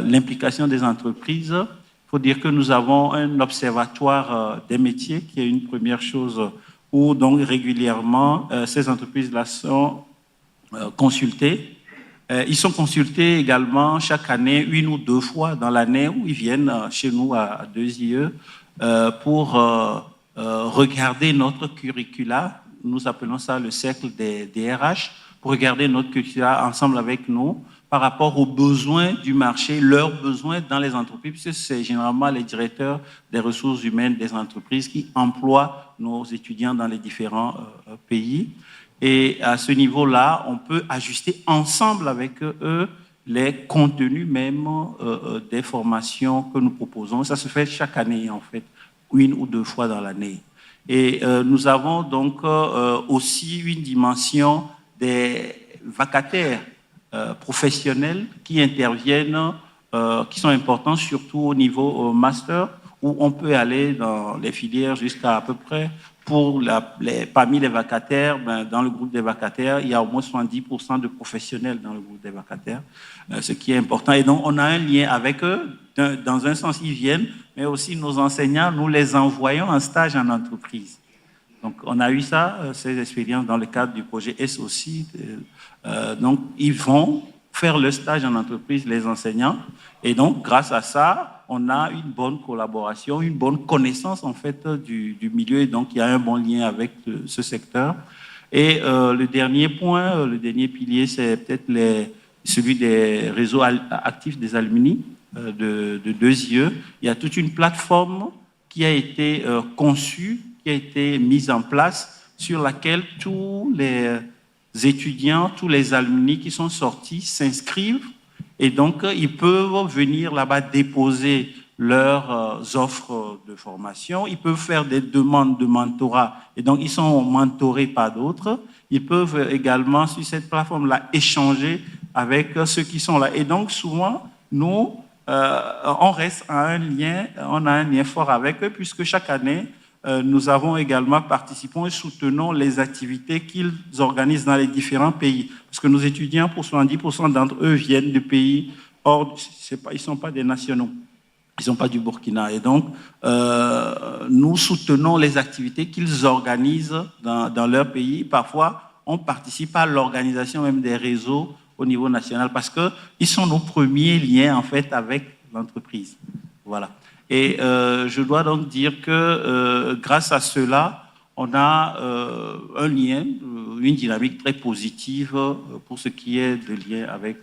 L'implication des entreprises, il faut dire que nous avons un observatoire des métiers qui est une première chose où donc régulièrement ces entreprises-là sont consultées. Ils sont consultés également chaque année, 1 ou 2 fois dans l'année où ils viennent chez nous à 2IE pour regarder notre curricula. Nous appelons ça le cercle des RH, pour regarder notre curricula ensemble avec nous par rapport aux besoins du marché, leurs besoins dans les entreprises, puisque c'est généralement les directeurs des ressources humaines des entreprises qui emploient nos étudiants dans les différents pays. Et à ce niveau-là, on peut ajuster ensemble avec eux les contenus même des formations que nous proposons. Ça se fait chaque année, en fait, 1 ou 2 fois dans l'année. Et nous avons donc aussi une dimension des vacataires professionnels qui interviennent, qui sont importants surtout au niveau master, où on peut aller dans les filières jusqu'à à peu près, parmi les vacataires, dans le groupe des vacataires, il y a au moins 70% de professionnels dans le groupe des vacataires, ce qui est important. Et donc, on a un lien avec eux. Dans un sens, ils viennent, mais aussi nos enseignants, nous les envoyons en stage en entreprise. Donc, on a eu ça, ces expériences dans le cadre du projet S aussi. Donc, ils vont faire le stage en entreprise, les enseignants. Et donc, grâce à ça, on a une bonne collaboration, une bonne connaissance, en fait, du milieu. Et donc, il y a un bon lien avec ce secteur. Et le dernier point, le dernier pilier, c'est peut-être celui des réseaux actifs des alumni de 2IE. Il y a toute une plateforme qui a été conçue, qui a été mise en place, sur laquelle tous les étudiants, tous les alumni qui sont sortis s'inscrivent et donc ils peuvent venir là-bas déposer leurs offres de formation, ils peuvent faire des demandes de mentorat et donc ils sont mentorés par d'autres, ils peuvent également sur cette plateforme-là échanger avec ceux qui sont là et donc souvent nous on reste à un lien, on a un lien fort avec eux puisque chaque année nous avons également participé et soutenons les activités qu'ils organisent dans les différents pays. Parce que nos étudiants, pour 70% d'entre eux, viennent de pays hors, ils ne sont pas des nationaux, ils ne sont pas du Burkina. Et donc, nous soutenons les activités qu'ils organisent dans leur pays. Parfois, on participe à l'organisation même des réseaux au niveau national parce qu'ils sont nos premiers liens, en fait, avec l'entreprise. Voilà. Et je dois donc dire que grâce à cela, on a un lien, une dynamique très positive pour ce qui est de lien avec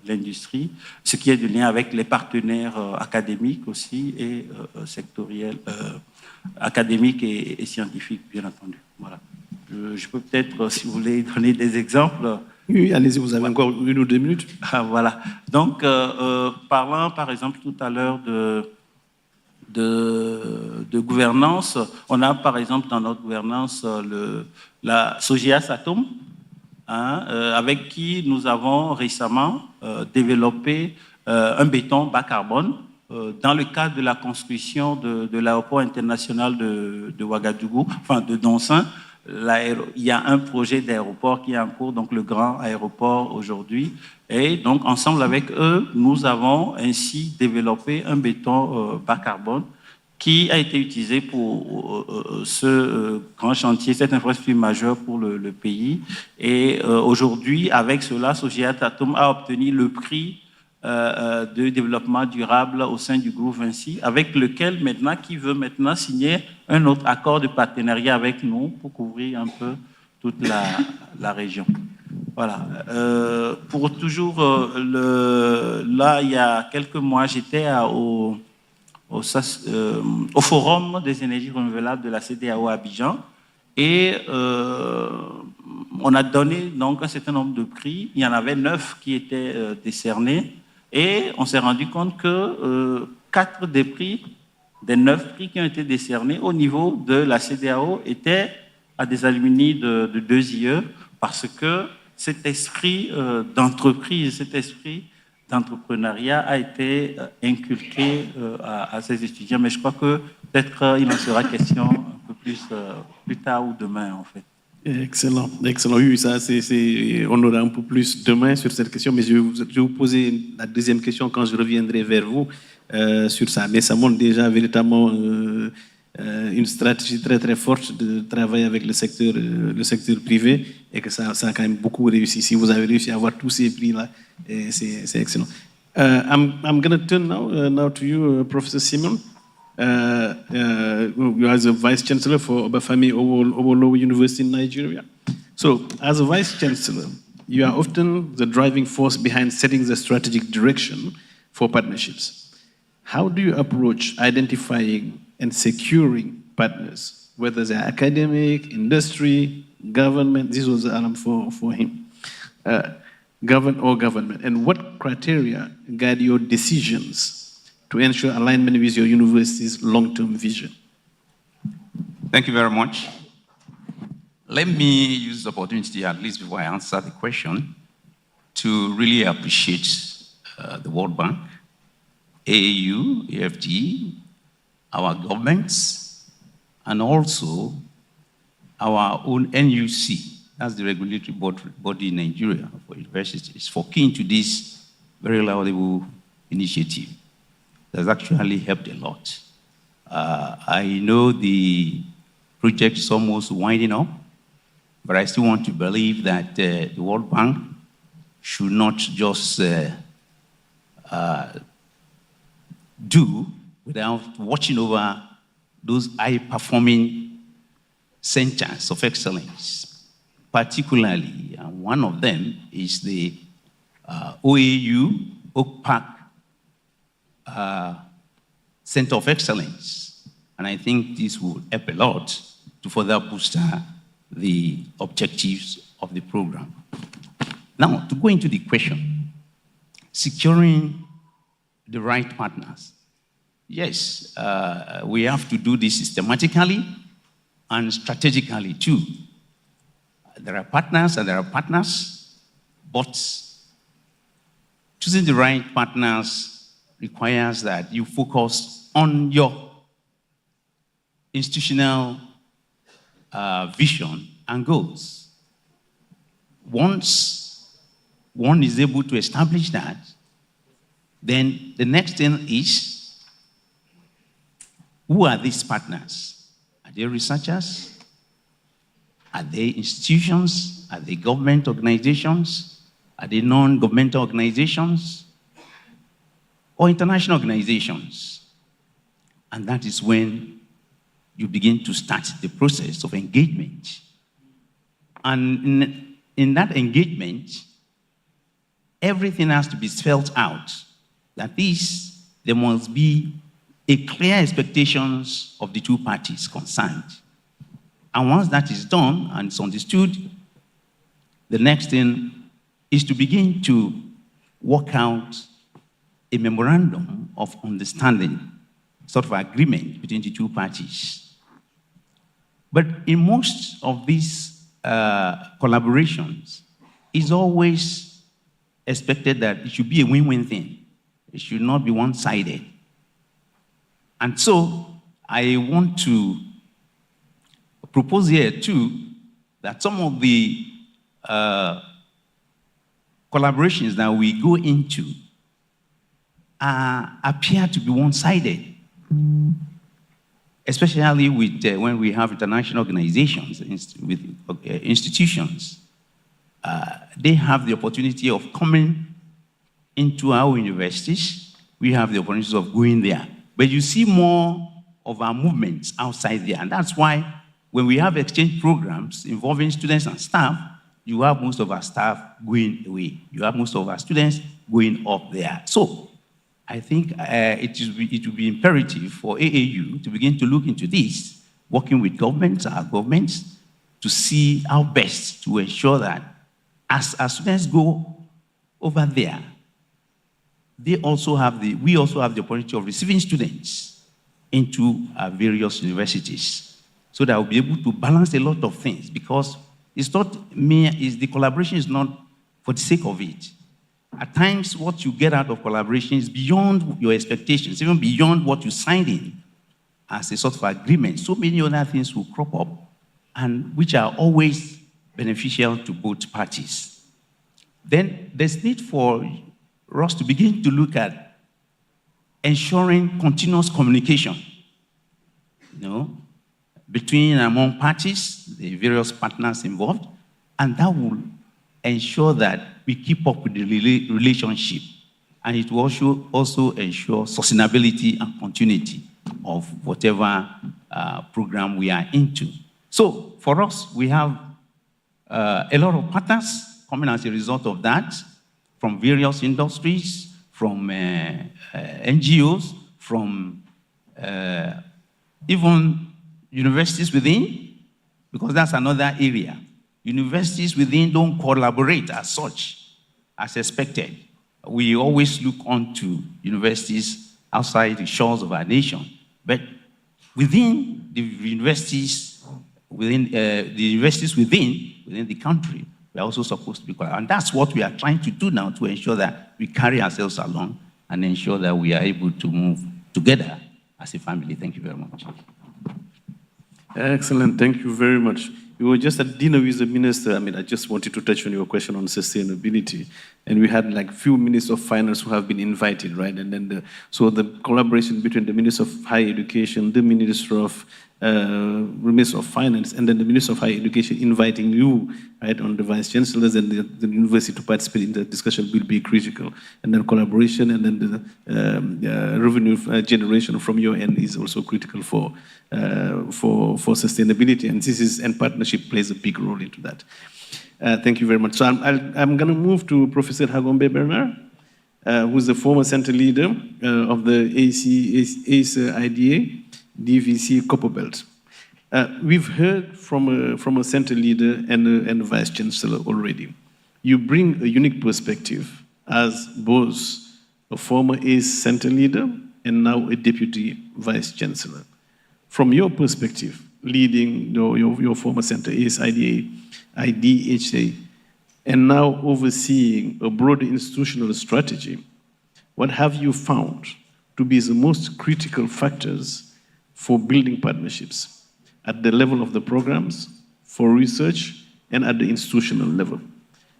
l'industrie, ce qui est de lien avec les partenaires académiques aussi et sectoriels, académiques et scientifiques, bien entendu. Voilà. Je peux peut-être, si vous voulez, donner des exemples. Oui, allez-y, vous avez encore 1 ou 2 minutes. Ah, voilà. Donc, parlant par exemple tout à l'heure de gouvernance. On a par exemple dans notre gouvernance la Sogias Atom, avec qui nous avons récemment développé un béton bas carbone dans le cadre de la construction de l'aéroport international de Ouagadougou, enfin de Donsin. Il y a un projet d'aéroport qui est en cours, donc le grand aéroport aujourd'hui. Et donc, ensemble avec eux, nous avons ainsi développé un béton bas carbone qui a été utilisé pour ce grand chantier, cette infrastructure majeure pour le pays. Et aujourd'hui, avec cela, Société Atom a obtenu le prix de développement durable au sein du groupe Vinci, avec lequel qui veut maintenant signer un autre accord de partenariat avec nous pour couvrir un peu toute la région. Voilà. Pour toujours, là, il y a quelques mois, j'étais au Forum des énergies renouvelables de la CEDEAO à Abidjan et on a donné donc un certain nombre de prix. Il y en avait 9 qui étaient décernés. Et on s'est rendu compte que 4 des 9 prix qui ont été décernés au niveau de la CEDEAO étaient à des alumni de 2 IE parce que cet esprit d'entreprise, cet esprit d'entrepreneuriat a été inculqué à ces étudiants. Mais je crois que peut-être il en sera question un peu plus tard ou demain, en fait. Excellent, excellent. Oui, ça, on aura un peu plus demain sur cette question, mais je vais vous poser la deuxième question quand je reviendrai vers vous sur ça. Mais ça montre déjà véritablement une stratégie très très forte de travailler avec le secteur privé et que ça a quand même beaucoup réussi. Si vous avez réussi à avoir tous ces prix-là, c'est excellent. I'm going to turn now to you, Professor Simon. You are the Vice Chancellor for Obafemi Awolowo University in Nigeria. So, as a Vice Chancellor, you are often the driving force behind setting the strategic direction for partnerships. How do you approach identifying and securing partners, whether they're academic, industry, government? This was the alarm for him. Government. And what criteria guide your decisions to ensure alignment with your university's long-term vision? Thank you very much. Let me use the opportunity, at least before I answer the question, to really appreciate the World Bank, AAU, AFG, our governments, and also our own NUC, that's the regulatory body in Nigeria for universities, for keen to this very laudable initiative. That's actually helped a lot. I know the project is almost winding up, but I still want to believe that the World Bank should not just do without watching over those high-performing centers of excellence, particularly, and one of them is the OAU, Oak Park Center of Excellence. And I think this will help a lot to further boost the objectives of the program. Now, to go into the question, securing the right partners. Yes, we have to do this systematically and strategically too. There are partners and there are partners, but choosing the right partners requires that you focus on your institutional vision and goals. Once one is able to establish that, then the next thing is, who are these partners? Are they researchers? Are they institutions? Are they government organizations? Are they non-governmental organizations? Or international organizations? And that is when you begin to start the process of engagement. And in that engagement, everything has to be spelled out. That is, there must be a clear expectations of the two parties concerned. And once that is done and it's understood, the next thing is to begin to work out a memorandum of understanding, sort of agreement between the two parties. But in most of these collaborations, it's always expected that it should be a win-win thing. It should not be one-sided. And so I want to propose here too that some of the collaborations that we go into appear to be one-sided, especially with when we have international organizations with institutions. They have the opportunity of coming into our universities. We have the opportunity of going there. But you see more of our movements outside there. And that's why when we have exchange programs involving students and staff, you have most of our staff going away. You have most of our students going up there. So I think it will be imperative for AAU to begin to look into this, working with governments, our governments, to see how best to ensure that as our students go over there, we also have the opportunity of receiving students into our various universities, so that we'll be able to balance a lot of things, because it's not the collaboration is not for the sake of it. At times, what you get out of collaboration is beyond your expectations, even beyond what you signed in as a sort of agreement. So many other things will crop up, and which are always beneficial to both parties. Then there's need for us to begin to look at ensuring continuous communication, between and among parties, the various partners involved, and that will ensure that we keep up with the relationship, and it will also ensure sustainability and continuity of whatever program we are into. So for us, we have a lot of partners coming as a result of that, from various industries, from NGOs, from even universities within, because that's another area. Universities within don't collaborate as such, as expected. We always look on to universities outside the shores of our nation, but within the universities, within the country, we are also supposed to be collaborating. And that's what we are trying to do now, to ensure that we carry ourselves along and ensure that we are able to move together as a family. Thank you very much. Excellent, thank you very much. We were just at dinner with the minister. I just wanted to touch on your question on sustainability. And we had like few ministers of finance who have been invited, right? And then so the collaboration between the Minister of Higher Education, the Minister of Finance, and then the Minister of Higher Education inviting you, right, on the Vice Chancellors and the university to participate in the discussion will be critical. And then collaboration and then the revenue generation from your end is also critical for sustainability, and partnership plays a big role into that. Thank you very much. So I'm going to move to Professor Hagombe Bernard, who's the former center leader of the IDA DVC Copper Belt. We've heard from a center leader and a vice chancellor already. You bring a unique perspective as both a former ACE center leader and now a deputy vice chancellor. From your perspective, leading your former center ACE IDHA, and now overseeing a broader institutional strategy, what have you found to be the most critical factors for building partnerships at the level of the programs, for research, and at the institutional level?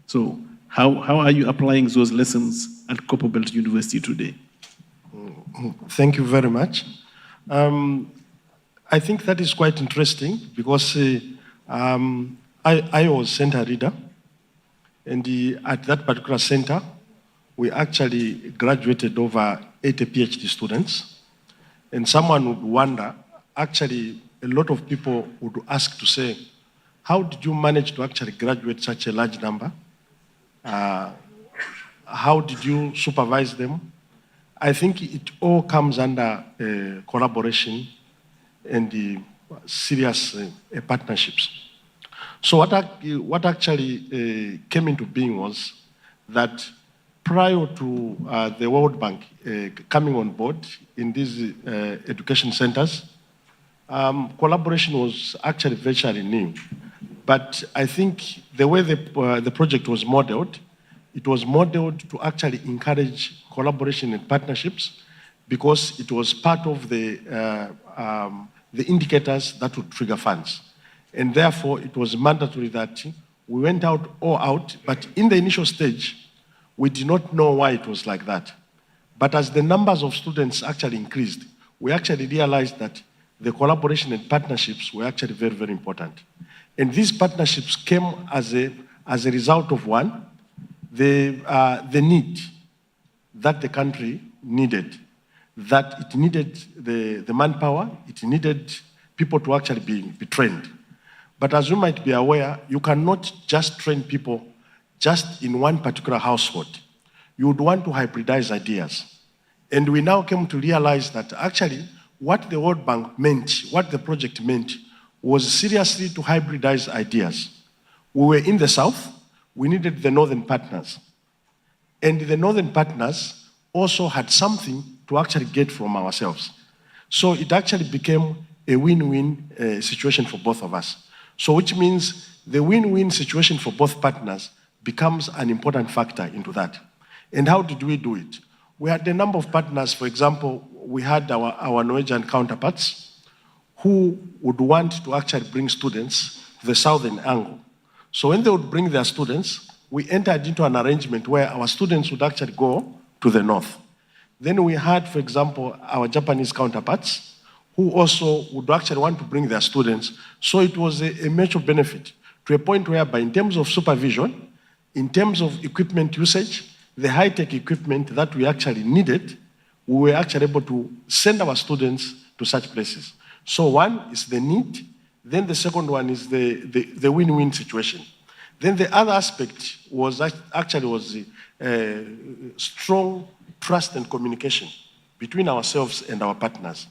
So how are you applying those lessons at Copperbelt University today? Thank you very much. I think that is quite interesting, because I was center leader, and at that particular center, we actually graduated over 80 PhD students. And someone would wonder, actually, a lot of people would ask to say, how did you manage to actually graduate such a large number? How did you supervise them? I think it all comes under collaboration and serious partnerships. So what actually came into being was that prior to the World Bank coming on board in these education centers, collaboration was actually virtually new. But I think the way the project was modeled, it was modeled to actually encourage collaboration and partnerships because it was part of the indicators that would trigger funds. And therefore, it was mandatory that we went out all out, but in the initial stage, we did not know why it was like that. But as the numbers of students actually increased, we actually realized that the collaboration and partnerships were actually very, very important. And these partnerships came as a result of one, the need that the country needed, that it needed the manpower, it needed people to actually be trained. But as you might be aware, you cannot just train people just in one particular household. You would want to hybridize ideas. And we now came to realize that actually what the World Bank meant, what the project meant, was seriously to hybridize ideas. We were in the South, we needed the Northern partners. And the Northern partners also had something to actually get from ourselves. So it actually became a win-win situation for both of us. So which means the win-win situation for both partners becomes an important factor into that. And how did we do it? We had a number of partners. For example, we had our Norwegian counterparts who would want to actually bring students to the southern angle. So when they would bring their students, we entered into an arrangement where our students would actually go to the north. Then we had, for example, our Japanese counterparts who also would actually want to bring their students. So it was a mutual benefit to a point whereby in terms of supervision, in terms of equipment usage, the high-tech equipment that we actually needed, we were actually able to send our students to such places. So one is the need, then the second one is the win-win situation. Then the other aspect was actually the strong trust and communication between ourselves and our partners.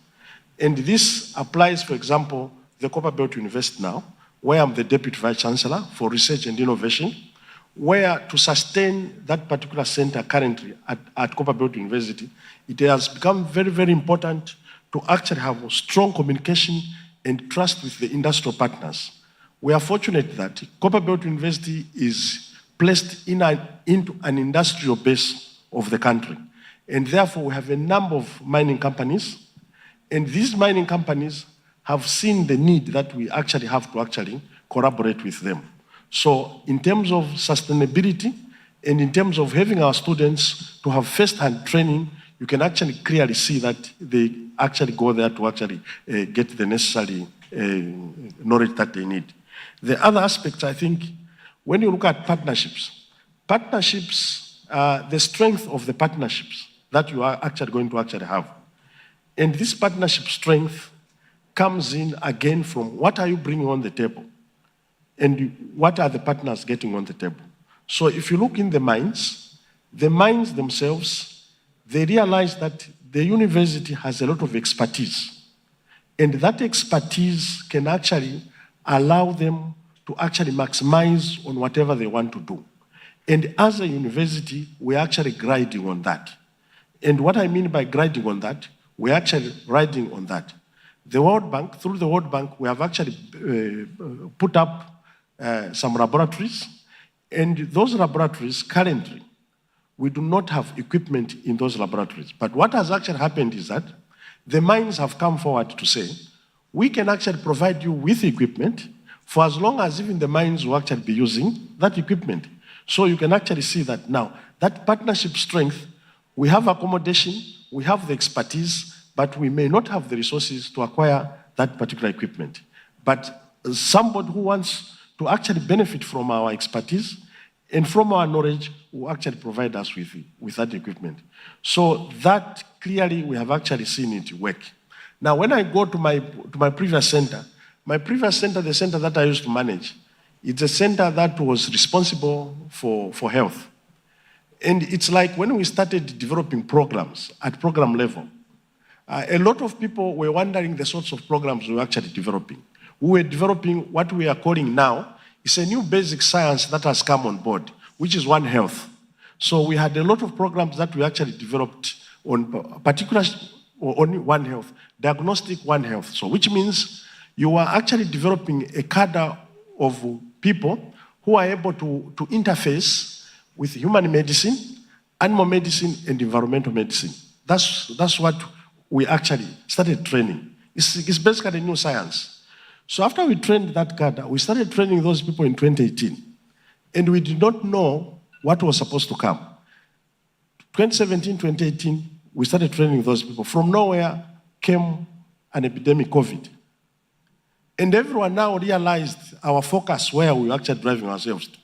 And this applies, for example, the Copperbelt University now, where I'm the Deputy Vice Chancellor for Research and Innovation, where to sustain that particular center currently at Copperbelt University, it has become very, very important to actually have strong communication and trust with the industrial partners. We are fortunate that Copperbelt University is placed into an industrial base of the country. And therefore, we have a number of mining companies. And these mining companies have seen the need that we actually have to actually collaborate with them. So in terms of sustainability and in terms of having our students to have first-hand training, you can actually clearly see that they actually go there to actually get the necessary knowledge that they need. The other aspects, I think, when you look at partnerships, the strength of the partnerships that you are actually going to actually have. And this partnership strength comes in again from what are you bringing on the table and what are the partners getting on the table. So if you look in the mines themselves, they realize that the university has a lot of expertise. And that expertise can actually allow them to actually maximize on whatever they want to do. And as a university, we're actually grading on that. And what I mean by grading on that, we're actually riding on that. The World Bank, through the World Bank, we have actually put up some laboratories. And those laboratories, currently, we do not have equipment in those laboratories. But what has actually happened is that the mines have come forward to say, we can actually provide you with equipment for as long as even the mines will actually be using that equipment. So you can actually see that now, that partnership strength, we have accommodation, we have the expertise, but we may not have the resources to acquire that particular equipment. But somebody who wants to actually benefit from our expertise and from our knowledge will actually provide us with that equipment. So that clearly we have actually seen it work. Now, when I go to my previous center, the center that I used to manage, it's a center that was responsible for health. And it's like when we started developing programs at program level, a lot of people were wondering the sorts of programs we were actually developing. We were developing what we are calling now, it's a new basic science that has come on board, which is One Health. So we had a lot of programs that we actually developed on particular, on One Health, diagnostic One Health. So which means you are actually developing a cadre of people who are able to interface with human medicine, animal medicine, and environmental medicine. That's what we actually started training. It's basically a new science. So after we trained that cadre, we started training those people in 2018. And we did not know what was supposed to come. 2017, 2018, we started training those people. From nowhere came an epidemic, COVID. And everyone now realized our focus where we were actually driving ourselves to.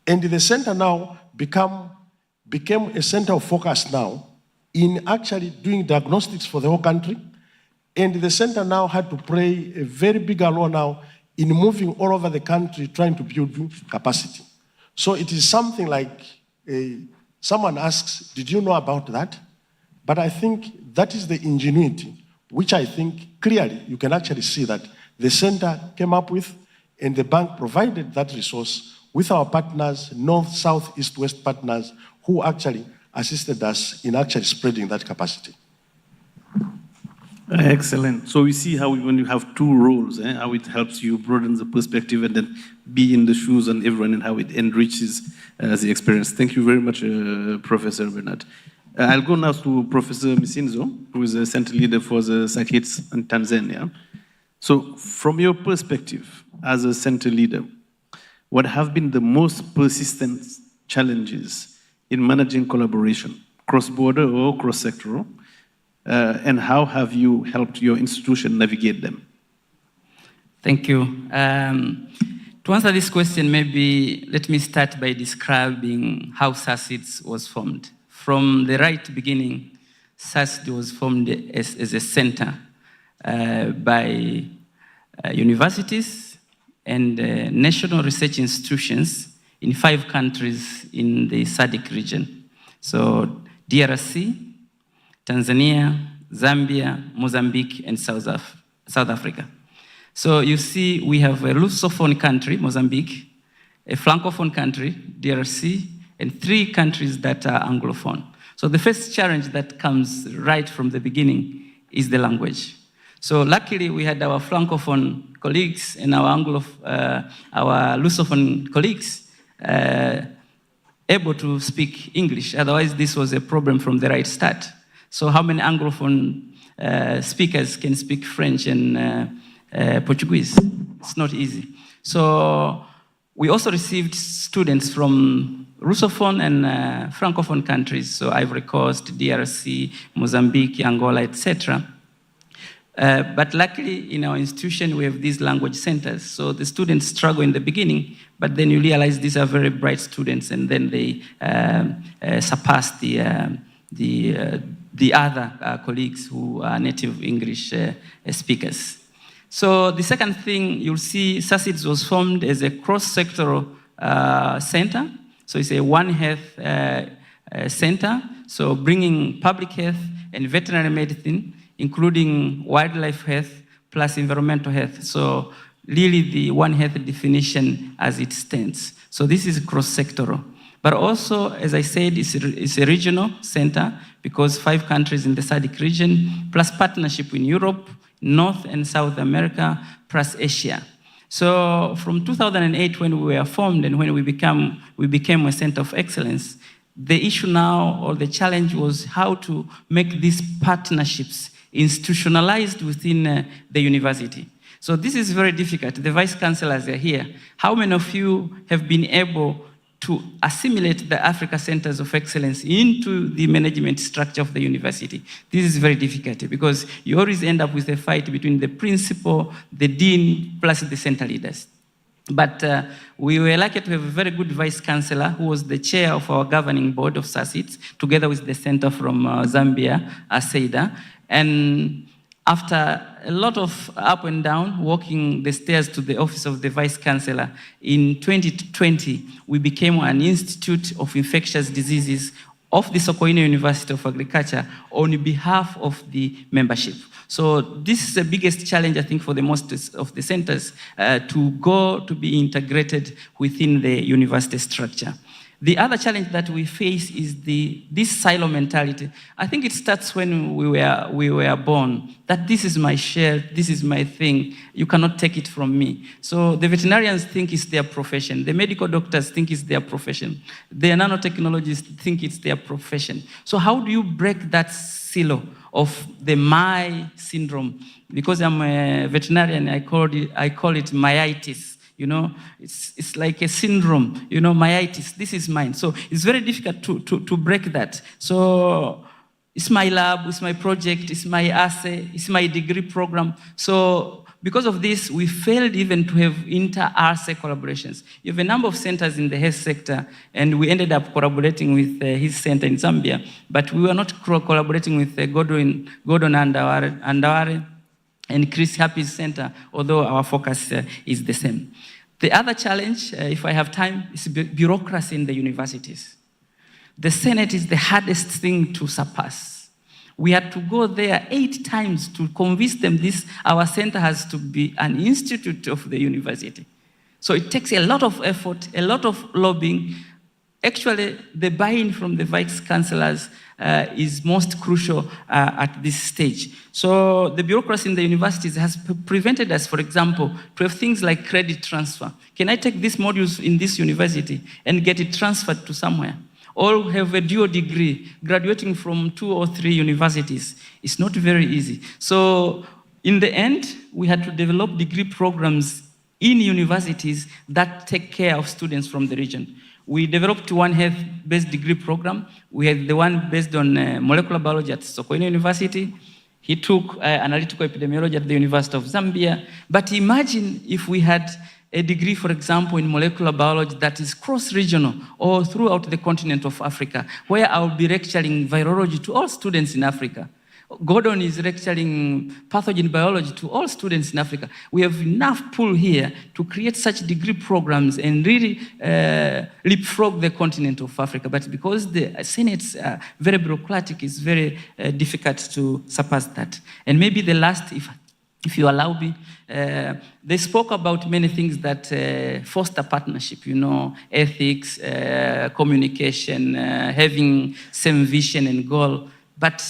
And the center now became a center of focus now in actually doing diagnostics for the whole country. And the center now had to play a very big role now in moving all over the country, trying to build capacity. So it is something like someone asks, did you know about that? But I think that is the ingenuity, which I think clearly you can actually see that the center came up with, and the bank provided that resource with our partners, north, south, east, west partners, who actually assisted us in actually spreading that capacity. Excellent. So we see how when you have two roles, how it helps you broaden the perspective and then be in the shoes of everyone and how it enriches the experience. Thank you very much, Professor Bernard. I'll go now to Professor Misinzo, who is a center leader for the SACHITS in Tanzania. So from your perspective as a center leader, what have been the most persistent challenges in managing collaboration, cross-border or cross-sectoral? And how have you helped your institution navigate them? Thank you. To answer this question, maybe let me start by describing how SACHITS was formed. From the right beginning, SACHITS was formed as a center by universities and national research institutions in 5 countries in the SADC region. So DRC, Tanzania, Zambia, Mozambique, and South Africa. So you see, we have a Lusophone country, Mozambique, a Francophone country, DRC, and 3 countries that are Anglophone. So the first challenge that comes right from the beginning is the language. So luckily, we had our Francophone colleagues and our Lusophone colleagues able to speak English. Otherwise, this was a problem from the right start. So how many Anglophone speakers can speak French and Portuguese? It's not easy. So we also received students from Russophone and Francophone countries, so Ivory Coast, DRC, Mozambique, Angola, etc. But luckily, in our institution, we have these language centers. So the students struggle in the beginning, but then you realize these are very bright students, and then they surpass the other colleagues who are native English speakers. So the second thing, you'll see SACHITS was formed as a cross-sectoral center. So it's a One Health center, so bringing public health and veterinary medicine, including wildlife health plus environmental health. So really the One Health definition as it stands. So this is cross-sectoral. But also, as I said, it's a regional center because 5 countries in the SADC region, plus partnership in Europe, North and South America, plus Asia. So from 2008, when we were formed and when we became a center of excellence, the issue now, or the challenge, was how to make these partnerships institutionalized within the university. So this is very difficult. The vice chancellors are here. How many of you have been able to assimilate the Africa Centers of Excellence into the management structure of the university? This is very difficult because you always end up with a fight between the principal, the dean, plus the center leaders. But we were lucky to have a very good vice chancellor who was the chair of our governing board of SACHITS, together with the center from Zambia, Aseida. And after a lot of up and down, walking the stairs to the office of the vice chancellor, in 2020, we became an Institute of Infectious Diseases of the Sokoine University of Agriculture on behalf of the membership. So this is the biggest challenge, I think, for the most of the centers to be integrated within the university structure. The other challenge that we face is this silo mentality. I think it starts when we were born, that this is my share, this is my thing, you cannot take it from me. So the veterinarians think it's their profession, the medical doctors think it's their profession, the nanotechnologists think it's their profession. So how do you break that silo of the my syndrome? Because I'm a veterinarian, I call it myitis. You know, it's like a syndrome, you know, myitis, this is mine. So it's very difficult to break that. So it's my lab, it's my project, it's my assay, it's my degree program. So because of this, we failed even to have inter-assay collaborations. You have a number of centers in the health sector, and we ended up collaborating with his center in Zambia, but we were not collaborating with Gordon Andaware and Chris Happy's center, although our focus is the same. The other challenge, if I have time, is bureaucracy in the universities. The Senate is the hardest thing to surpass. We had to go there 8 times to convince them our center has to be an institute of the university. So it takes a lot of effort, a lot of lobbying. Actually, the buy-in from the vice chancellors is most crucial at this stage. So the bureaucracy in the universities has prevented us, for example, to have things like credit transfer. Can I take these modules in this university and get it transferred to somewhere? Or have a dual degree, graduating from 2 or 3 universities. It's not very easy. So in the end, we had to develop degree programs in universities that take care of students from the region. We developed one health-based degree program. We had the one based on molecular biology at Sokoine University. He took analytical epidemiology at the University of Zambia. But imagine if we had a degree, for example, in molecular biology that is cross-regional or throughout the continent of Africa, where I'll be lecturing virology to all students in Africa. Gordon is lecturing pathogen biology to all students in Africa. We have enough pool here to create such degree programs and really leapfrog the continent of Africa. But because the Senate's very bureaucratic, it's very difficult to surpass that. And maybe the last, if you allow me, they spoke about many things that foster partnership, you know, ethics, communication, having same vision and goal. But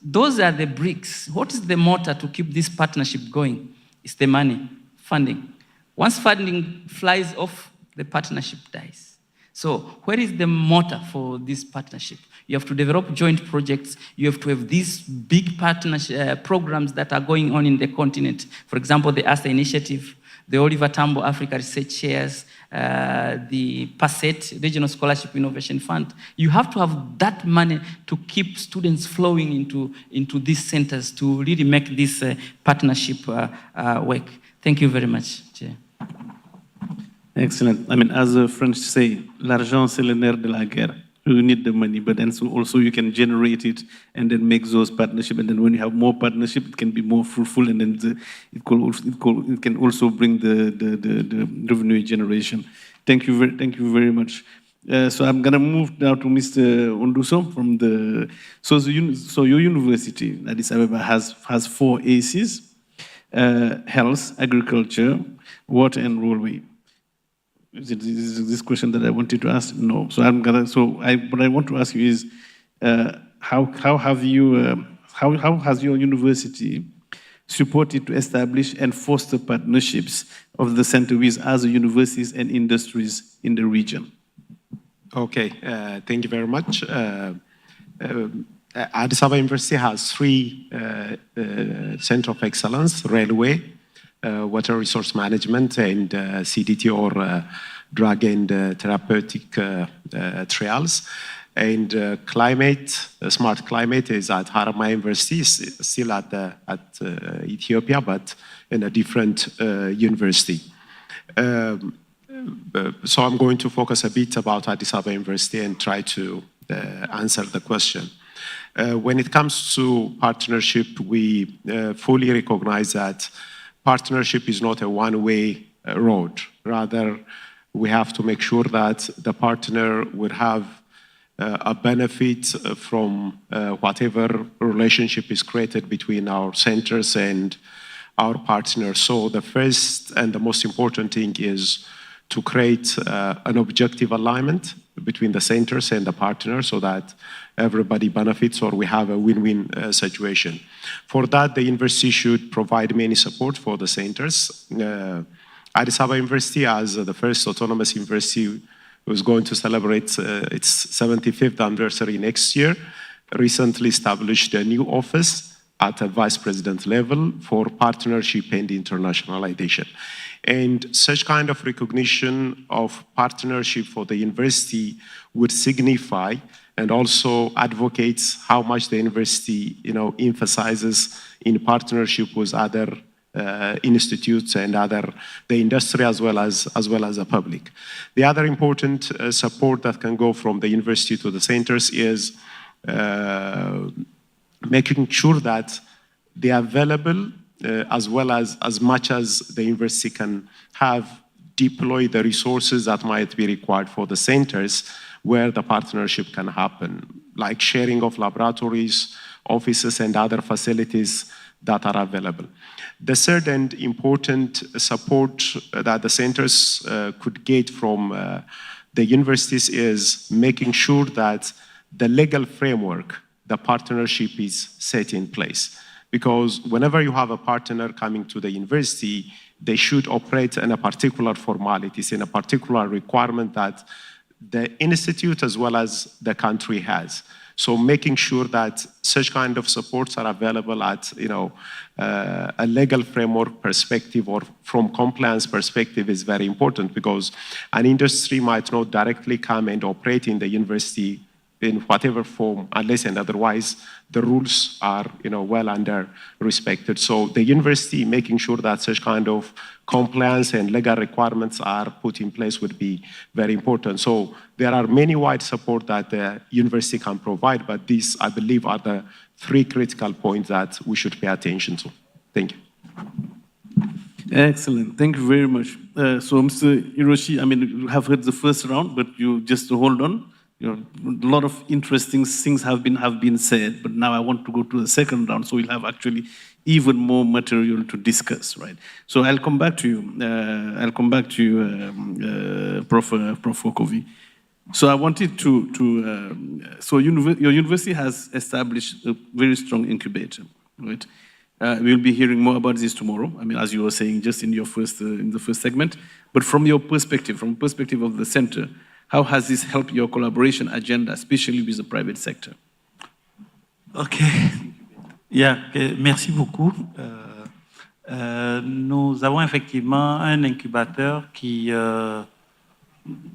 those are the bricks. What is the motor to keep this partnership going? It's the money, funding. Once funding flies off, the partnership dies. So where is the motor for this partnership? You have to develop joint projects. You have to have these big partnership programs that are going on in the continent. For example, the ASA Initiative, the Oliver Tambo Africa Research Shares, the PASET, Regional Scholarship Innovation Fund. You have to have that money to keep students flowing into these centers to really make this partnership work. Thank you very much, Chair. Excellent. I mean, as the French say, l'argent c'est le nerf de la guerre. You need the money, but then so also you can generate it and then make those partnerships. And then when you have more partnership, it can be more fruitful, and then it can also bring the revenue generation. Thank you very much. So I'm gonna move now to Mr. Onduso from the. So your university, Addis Ababa, has 4 ACs: health, agriculture, water, and railway. Is it this question that I wanted to ask? No. So what I want to ask you is, how has your university supported to establish and foster partnerships of the center with other universities and industries in the region? Okay, thank you very much. Addis Ababa University has 3 centers of excellence: railway, water resource management, and CDT, or drug and therapeutic trials. And climate, smart climate, is at Haramaia University, still at Ethiopia, but in a different university. So I'm going to focus a bit about Addis Ababa University and try to answer the question. When it comes to partnership, we fully recognize that partnership is not a one-way road. Rather, we have to make sure that the partner will have a benefit from whatever relationship is created between our centers and our partners. So the first and the most important thing is to create an objective alignment between the centers and the partners so that everybody benefits or we have a win-win situation. For that, the university should provide many support for the centers. Addis Ababa University, as the first autonomous university, was going to celebrate its 75th anniversary next year, recently established a new office at a vice president level for partnership and internationalization. And such kind of recognition of partnership for the university would signify and also advocates how much the university, emphasizes in partnership with other institutes and the industry as well as the public. The other important support that can go from the university to the centers is making sure that they are available as well as much as the university can have deploy the resources that might be required for the centers where the partnership can happen, like sharing of laboratories, offices, and other facilities that are available. The third and important support that the centers could get from the universities is making sure that the legal framework, the partnership is set in place. Because whenever you have a partner coming to the university, they should operate in a particular formalities, in a particular requirement that the institute as well as the country has. So making sure that such kind of supports are available at a legal framework perspective or from compliance perspective is very important, because an industry might not directly come and operate in the university in whatever form, unless and otherwise the rules are well under respected. So the university making sure that such kind of compliance and legal requirements are put in place would be very important. So there are many wide support that the university can provide, but these, I believe, are the three critical points that we should pay attention to. Thank you. Excellent. Thank you very much. So, Mr. Hiroshi, you have heard the first round, but you just hold on. A lot of interesting things have been said, but now I want to go to the second round, so we'll have actually even more material to discuss, right? So I'll come back to you. Prof. Okovi. So I wanted so your university has established a very strong incubator, right? We'll be hearing more about this tomorrow. As you were saying, just in the first segment. But from your perspective, from the perspective of the center, how has this helped your collaboration agenda, especially with the private sector? OK. Merci beaucoup. Nous avons effectivement un incubateur qui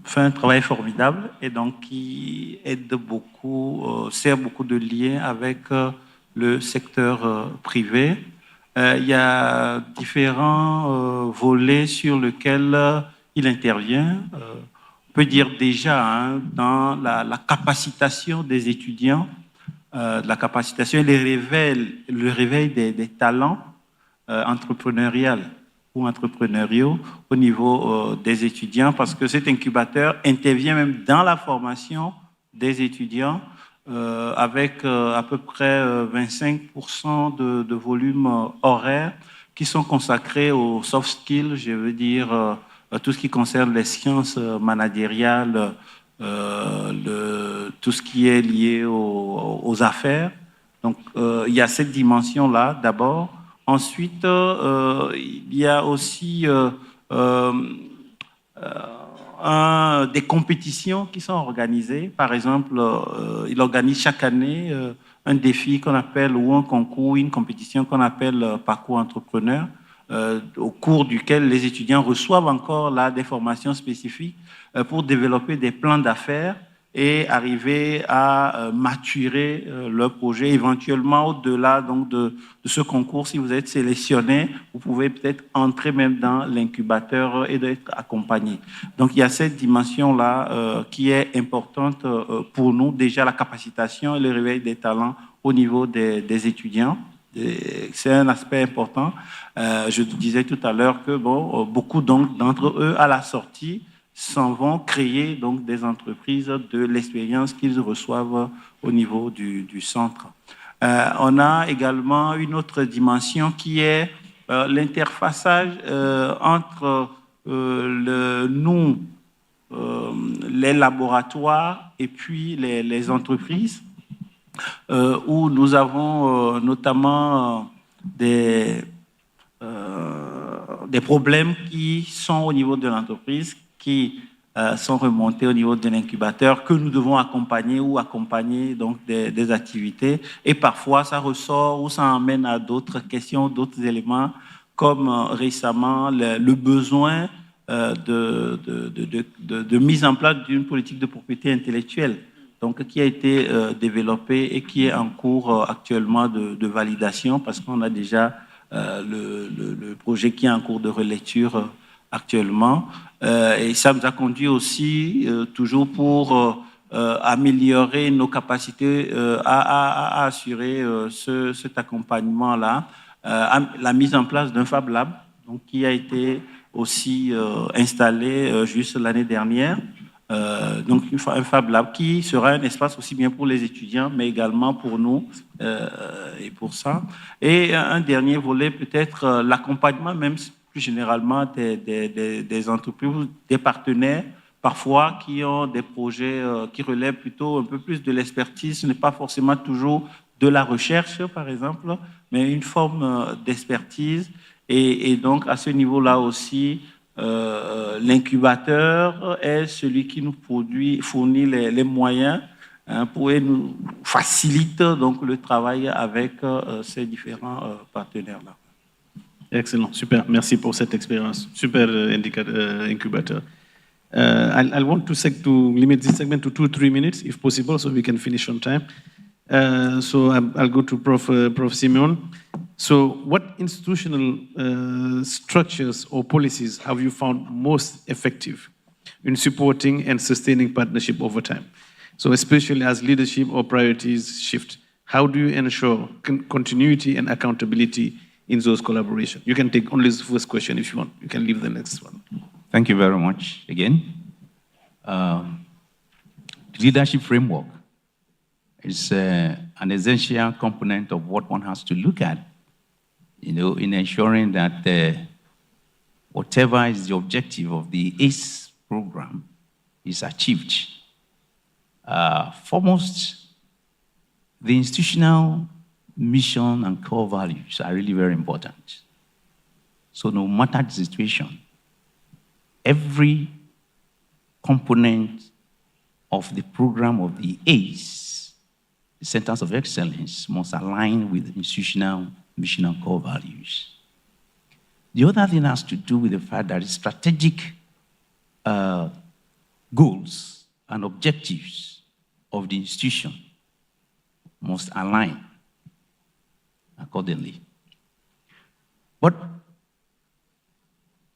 fait un travail formidable et donc qui aide beaucoup, sert beaucoup de liens avec le secteur privé. Il y a différents volets sur lesquels il intervient. On peut dire déjà dans la capacitation des étudiants, la capacitation et le réveil des talents entrepreneuriaux au niveau des étudiants, parce que cet incubateur intervient même dans la formation des étudiants avec à peu près 25% de volume horaire qui sont consacrés aux soft skills, je veux dire tout ce qui concerne les sciences managériales, tout ce qui est lié aux affaires. Donc, il y a cette dimension-là, d'abord. Ensuite, il y a aussi des compétitions qui sont organisées. Par exemple, il organise chaque année un défi qu'on appelle, ou un concours, une compétition qu'on appelle Parcours Entrepreneur, au cours duquel les étudiants reçoivent encore là des formations spécifiques pour développer des plans d'affaires et arriver à maturer leur projet. Éventuellement, au-delà donc de ce concours, si vous êtes sélectionné, vous pouvez peut-être entrer même dans l'incubateur et d'être accompagné. Donc, il y a cette dimension-là qui est importante pour nous, déjà la capacitation et le réveil des talents au niveau des étudiants. C'est un aspect important. Je disais tout à l'heure que beaucoup d'entre eux, à la sortie, s'en vont créer donc des entreprises de l'expérience qu'ils reçoivent au niveau du centre. On a également une autre dimension qui est l'interfaçage entre nous, les laboratoires et puis les entreprises, où nous avons notamment des problèmes qui sont au niveau de l'entreprise, qui sont remontés au niveau de l'incubateur, que nous devons accompagner ou accompagner donc des activités. Et parfois, ça ressort ou ça emmène à d'autres questions, d'autres éléments, comme récemment le besoin de mise en place d'une politique de propriété intellectuelle, donc qui a été développée et qui est en cours actuellement de validation, parce qu'on a déjà le projet qui est en cours de relecture actuellement. Et ça nous a conduit aussi, toujours pour améliorer nos capacités à assurer cet accompagnement-là, la mise en place d'un Fab Lab, donc, qui a été aussi installé juste l'année dernière. Donc un Fab Lab qui sera un espace aussi bien pour les étudiants, mais également pour nous et pour ça. Et un dernier volet, peut-être l'accompagnement même plus généralement des entreprises, des partenaires, parfois qui ont des projets qui relèvent plutôt un peu plus de l'expertise. Ce n'est pas forcément toujours de la recherche, par exemple, mais une forme d'expertise. Et donc, à ce niveau-là aussi, l'incubateur est celui qui nous fournit les moyens pour nous faciliter donc le travail avec ces différents partenaires-là. Excellent, super. Merci pour cette expérience. Super incubator. I want to limit this segment to 2-3 minutes, if possible, so we can finish on time. So I'll go to Prof. Simeon. So what institutional structures or policies have you found most effective in supporting and sustaining partnership over time? So especially as leadership or priorities shift, how do you ensure continuity and accountability in those collaborations? You can take only the first question if you want. You can leave the next one. Thank you very much again. The leadership framework is an essential component of what one has to look at, in ensuring that whatever is the objective of the ACE program is achieved. Foremost, the institutional mission and core values are really very important. So no matter the situation, every component of the program of the ACE, the Centers of Excellence, must align with the institutional mission and core values. The other thing has to do with the fact that strategic goals and objectives of the institution must align accordingly. But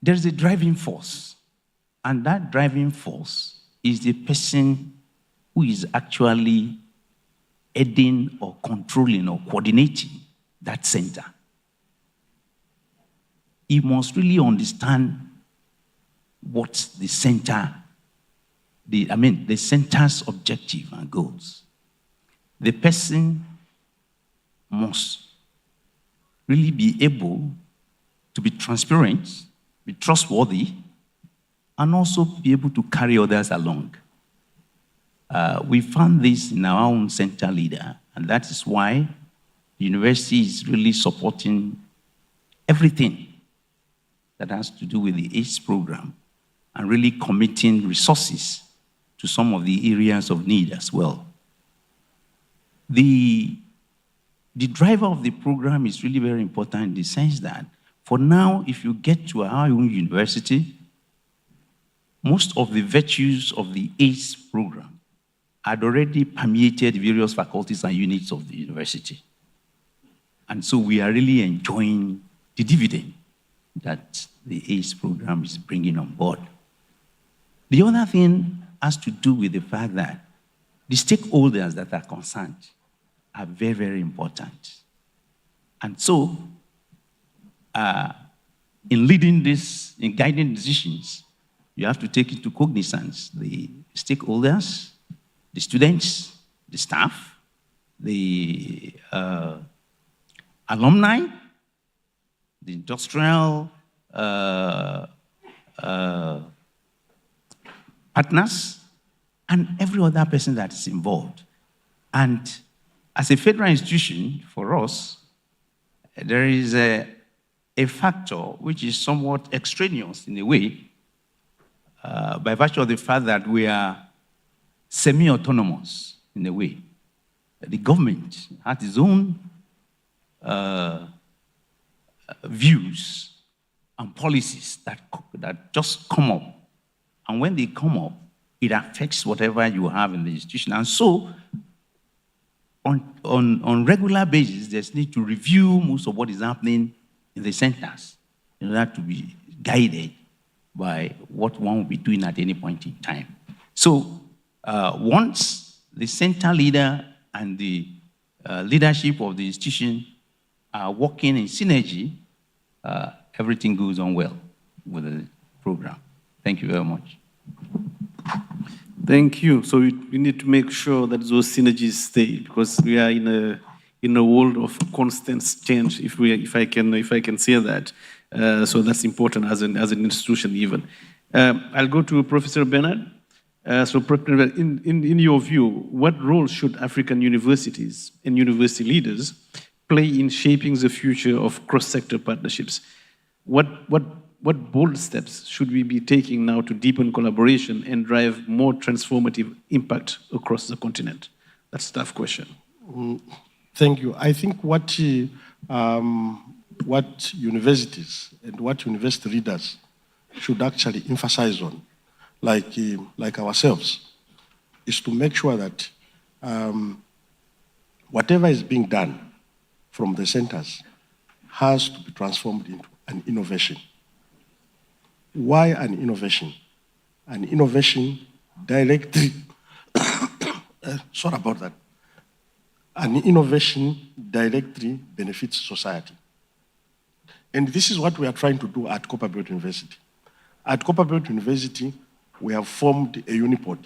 there's a driving force, and that driving force is the person who is actually heading or controlling or coordinating that center. He must really understand what the center's objective and goals. The person must really be able to be transparent, be trustworthy, and also be able to carry others along. We found this in our own center leader, and that is why the university is really supporting everything that has to do with the ACE program and really committing resources to some of the areas of need as well. The driver of the program is really very important in the sense that for now, if you get to our own university, most of the virtues of the ACE program had already permeated various faculties and units of the university. And so we are really enjoying the dividend that the ACE program is bringing on board. The other thing has to do with the fact that the stakeholders that are concerned are very, very important. And so, in leading this, in guiding decisions, you have to take into cognizance the stakeholders, the students, the staff, the alumni, the industrial partners, and every other person that is involved. And as a federal institution, for us, there is a factor which is somewhat extraneous in a way, by virtue of the fact that we are semi-autonomous in a way. The government has its own views and policies that just come up. And when they come up, it affects whatever you have in the institution. And so, on regular basis, there's need to review most of what is happening in the centers in order to be guided by what one will be doing at any point in time. So, once the center leader and the leadership of the institution are working in synergy, everything goes on well with the program. Thank you very much. Thank you. So we need to make sure that those synergies stay, because we are in a world of constant change, if I can say that. So that's important as an institution even. I'll go to Professor Bernard. So in your view, what role should African universities and university leaders play in shaping the future of cross-sector partnerships? What bold steps should we be taking now to deepen collaboration and drive more transformative impact across the continent? That's a tough question. Thank you. I think what universities and what university leaders should actually emphasize on, like ourselves, is to make sure that whatever is being done from the centers has to be transformed into an innovation. Why an innovation? An innovation directly, sorry about that. An innovation directly benefits society. And this is what we are trying to do at Copperbelt University. At Copperbelt University, we have formed a unipod,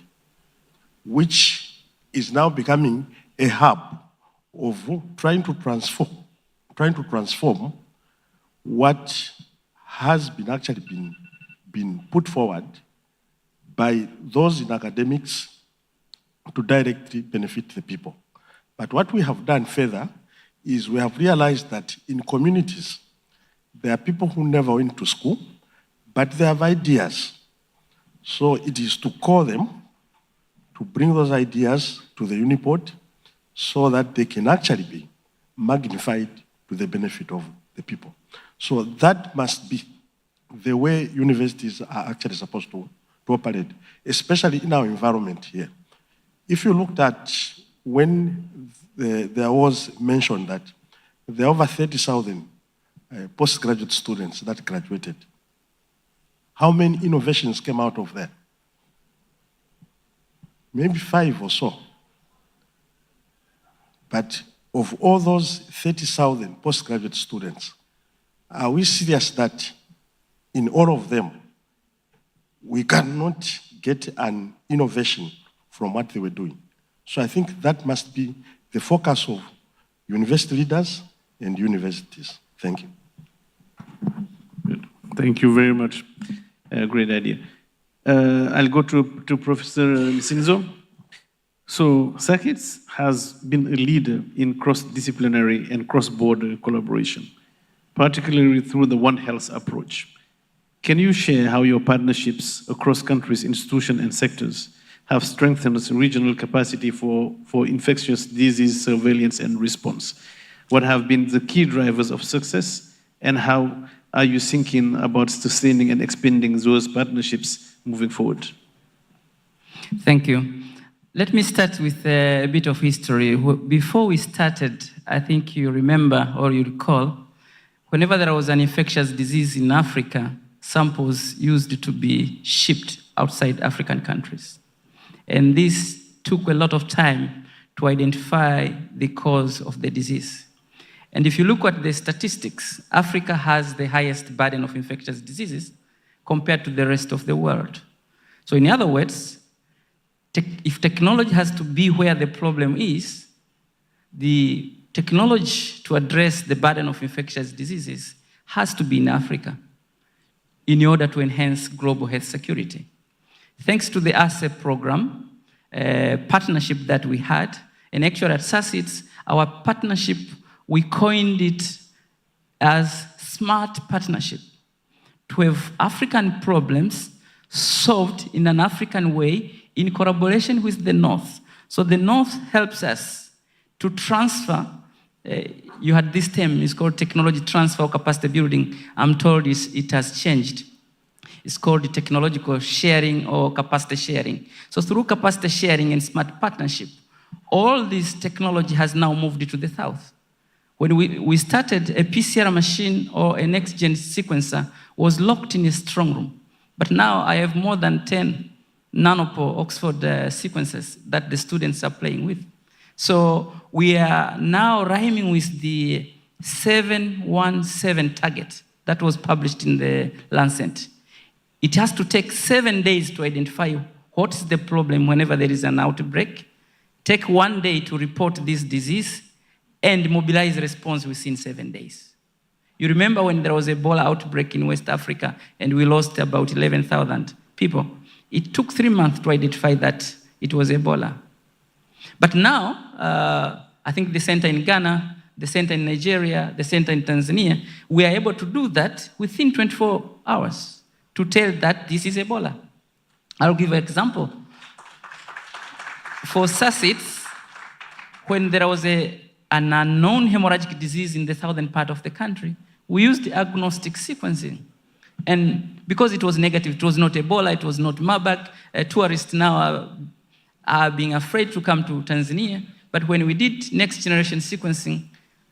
which is now becoming a hub of trying to transform what has been actually been put forward by those in academics to directly benefit the people. But what we have done further is we have realized that in communities, there are people who never went to school, but they have ideas. So it is to call them, to bring those ideas to the unipod so that they can actually be magnified to the benefit of the people. So that must be the way universities are actually supposed to operate, especially in our environment here. If you looked at when there was mentioned that there are over 30,000 postgraduate students that graduated, how many innovations came out of that? Maybe 5 or so. But of all those 30,000 postgraduate students, are we serious that in all of them, we cannot get an innovation from what they were doing? So I think that must be the focus of university leaders and universities. Thank you. Good. Thank you very much. Great idea. I'll go to Professor Misinzo. So SACITS has been a leader in cross-disciplinary and cross-border collaboration, particularly through the One Health approach. Can you share how your partnerships across countries, institutions, and sectors have strengthened regional capacity for infectious disease surveillance and response? What have been the key drivers of success, and how are you thinking about sustaining and expanding those partnerships moving forward? Thank you. Let me start with a bit of history. Before we started, I think you remember or you recall, whenever there was an infectious disease in Africa, samples used to be shipped outside African countries. And this took a lot of time to identify the cause of the disease. And if you look at the statistics, Africa has the highest burden of infectious diseases compared to the rest of the world. So in other words, if technology has to be where the problem is, the technology to address the burden of infectious diseases has to be in Africa. in order to enhance global health security. Thanks to the ASEP program, partnership that we had, and actually at SACIDS, our partnership, we coined it as smart partnership, to have African problems solved in an African way in collaboration with the North. So the North helps us to transfer, you had this term, it's called technology transfer or capacity building. I'm told it has changed. It's called technological sharing or capacity sharing. So through capacity sharing and smart partnership, all this technology has now moved to the South. When we started, a PCR machine or a next-gen sequencer was locked in a strong room. But now I have more than 10 nanopore Oxford sequences that the students are playing with. So we are now rhyming with the 717 target that was published in the Lancet. It has to take 7 days to identify what is the problem whenever there is an outbreak, take 1 day to report this disease, and mobilize response within 7 days. You remember when there was an Ebola outbreak in West Africa and we lost about 11,000 people? It took 3 months to identify that it was Ebola. But now, I think the center in Ghana, the center in Nigeria, the center in Tanzania, we are able to do that within 24 hours to tell that this is Ebola. I'll give an example. For SACIDS, when there was an unknown hemorrhagic disease in the southern part of the country, we used agnostic sequencing. And because it was negative, it was not Ebola, it was not Marburg, tourists now are being afraid to come to Tanzania. But when we did next generation sequencing,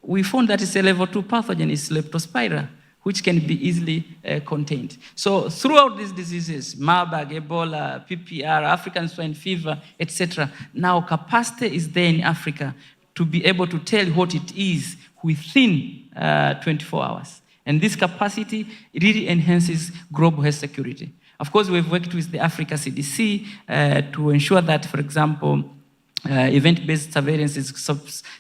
we found that it's a level 2 pathogen, it's Leptospira, which can be easily contained. So throughout these diseases, Marburg, Ebola, PPR, African swine fever, etc., now capacity is there in Africa to be able to tell what it is within 24 hours. And this capacity really enhances global health security. Of course, we've worked with the Africa CDC to ensure that, for example, event-based surveillance is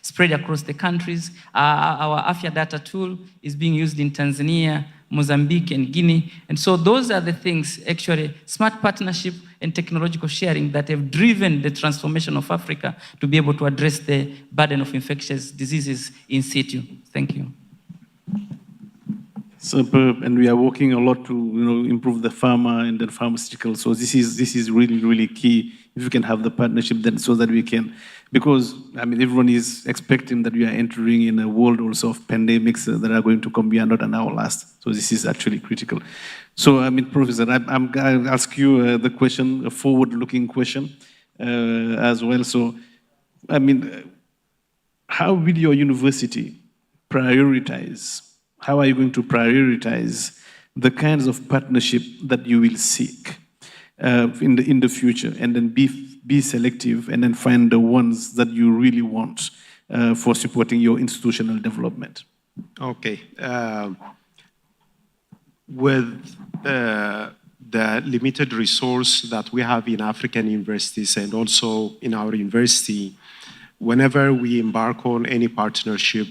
spread across the countries. Our Afya data tool is being used in Tanzania, Mozambique, and Guinea. And so those are the things, actually, smart partnership and technological sharing that have driven the transformation of Africa to be able to address the burden of infectious diseases in situ. Thank you. Superb, and we are working a lot to improve the pharma and the pharmaceutical. So this is really, really key. If we can have the partnership, then so that we can, because everyone is expecting that we are entering in a world also of pandemics that are going to come beyond and now last. So this is actually critical. So Professor, I'll ask you the question, a forward-looking question as well. So how will your university prioritize? How are you going to prioritize the kinds of partnership that you will seek in the future, and then be selective and then find the ones that you really want for supporting your institutional development? Okay. With the limited resource that we have in African universities and also in our university, whenever we embark on any partnership,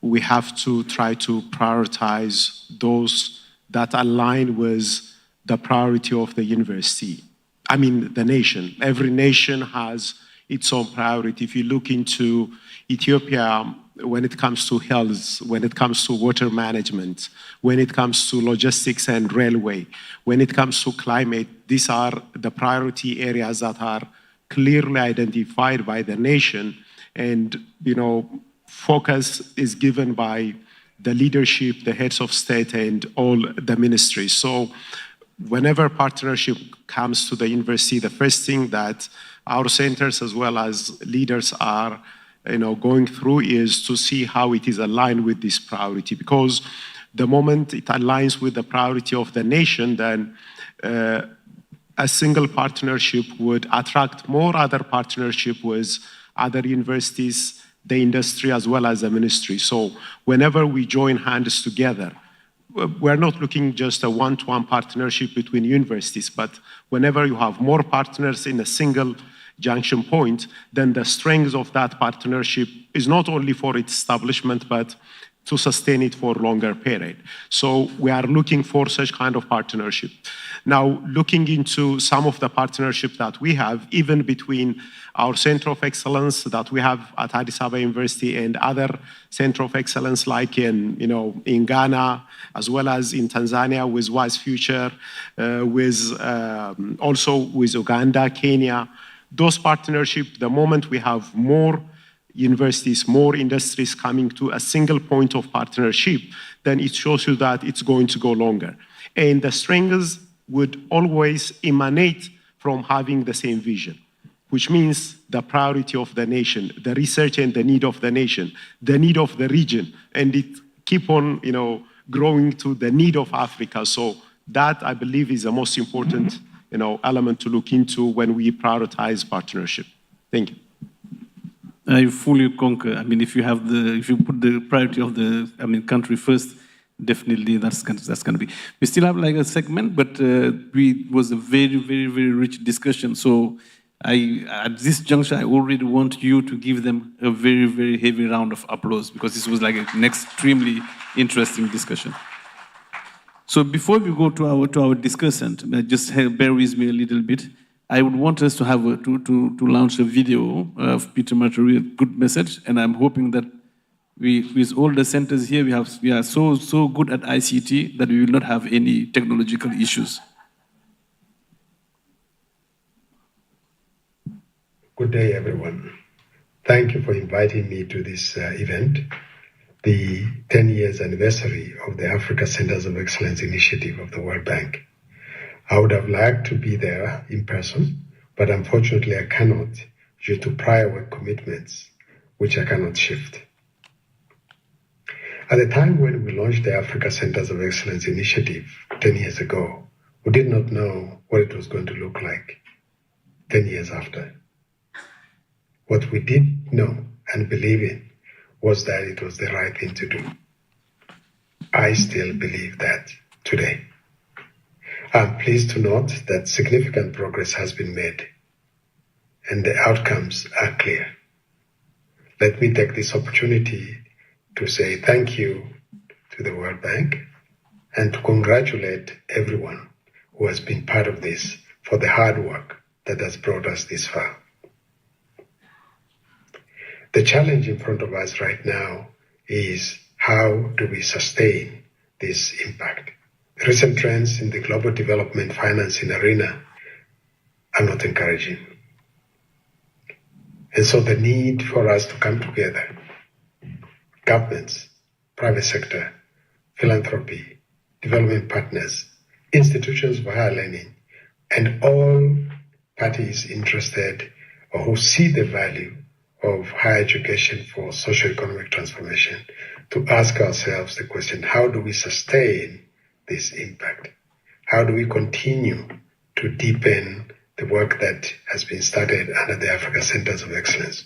we have to try to prioritize those that align with the priority of the university. The nation. Every nation has its own priority. If you look into Ethiopia, when it comes to health, when it comes to water management, when it comes to logistics and railway, when it comes to climate, these are the priority areas that are clearly identified by the nation, and focus is given by the leadership, the heads of state, and all the ministries. So whenever partnership comes to the university, the first thing that our centers as well as leaders are going through is to see how it is aligned with this priority. Because the moment it aligns with the priority of the nation, then a single partnership would attract more other partnership with other universities, the industry, as well as the ministry. So whenever we join hands together, we're not looking just a one-to-one partnership between universities, but whenever you have more partners in a single junction point, then the strength of that partnership is not only for its establishment, but to sustain it for a longer period. So we are looking for such kind of partnership. Now, looking into some of the partnerships that we have, even between our Center of Excellence that we have at Addis Ababa University and other Center of Excellence like in Ghana, as well as in Tanzania with Wise Future, also with Uganda, Kenya. Those partnerships, the moment we have more universities, more industries coming to a single point of partnership, then it shows you that it's going to go longer. And the strengths would always emanate from having the same vision, which means the priority of the nation, the research and the need of the nation, the need of the region, and it keep on, growing to the need of Africa. So that, I believe, is the most important, element to look into when we prioritize partnership. Thank you. I fully concur. I mean, if you put the priority of the, country first, definitely that's going to be. We still have like a segment, but it was a very, very, very rich discussion. So at this juncture, I already want you to give them a very, very heavy round of applause because this was like an extremely interesting discussion. So before we go to our discussant, just bear with me a little bit. I would want us to have to launch a video of Peter Maturi, a good message, and I'm hoping that with all the centers here, we are so good at ICT that we will not have any technological issues. Good day, everyone. Thank you for inviting me to this event, the 10 years anniversary of the Africa Centers of Excellence Initiative of the World Bank. I would have liked to be there in person, but unfortunately I cannot due to prior work commitments, which I cannot shift. At the time when we launched the Africa Centers of Excellence Initiative 10 years ago, we did not know what it was going to look like 10 years after. What we did know and believe in was that it was the right thing to do. I still believe that today. I'm pleased to note that significant progress has been made and the outcomes are clear. Let me take this opportunity to say thank you to the World Bank and to congratulate everyone who has been part of this for the hard work that has brought us this far. The challenge in front of us right now is how do we sustain this impact? Recent trends in the global development financing arena are not encouraging. And so the need for us to come together, governments, private sector, philanthropy, development partners, institutions of higher learning, and all parties interested or who see the value of higher education for socio-economic transformation, to ask ourselves the question, how do we sustain this impact? How do we continue to deepen the work that has been started under the Africa Centers of Excellence?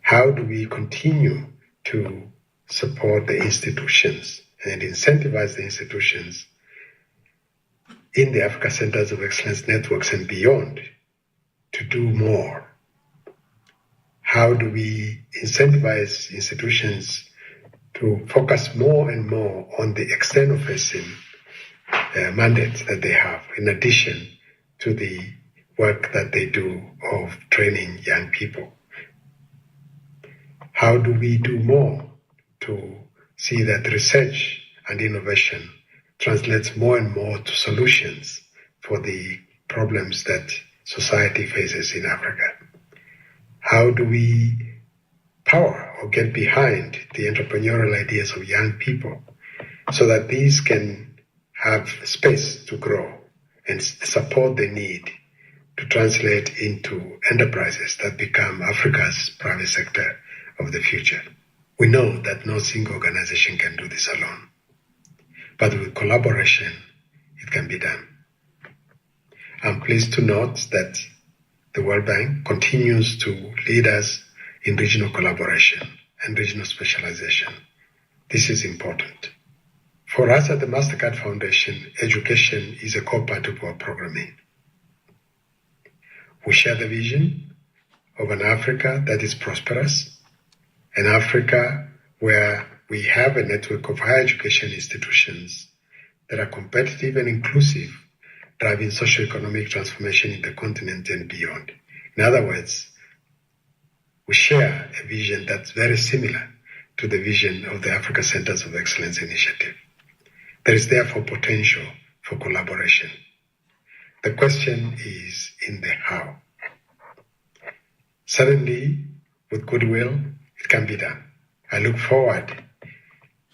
How do we continue to support the institutions and incentivize the institutions in the Africa Centers of Excellence networks and beyond to do more? How do we incentivize institutions to focus more and more on the external-facing mandate that they have, in addition to the work that they do of training young people? How do we do more to see that research and innovation translates more and more to solutions for the problems that society faces in Africa? How do we power or get behind the entrepreneurial ideas of young people so that these can have space to grow and support the need to translate into enterprises that become Africa's private sector of the future? We know that no single organization can do this alone, but with collaboration, it can be done. I'm pleased to note that the World Bank continues to lead us in regional collaboration and regional specialization. This is important. For us at the MasterCard Foundation, education is a core part of our programming. We share the vision of an Africa that is prosperous, an Africa where we have a network of higher education institutions that are competitive and inclusive, driving socio-economic transformation in the continent and beyond. In other words, we share a vision that's very similar to the vision of the Africa Centers of Excellence Initiative. There is therefore potential for collaboration. The question is in the how. Certainly, with goodwill, it can be done. I look forward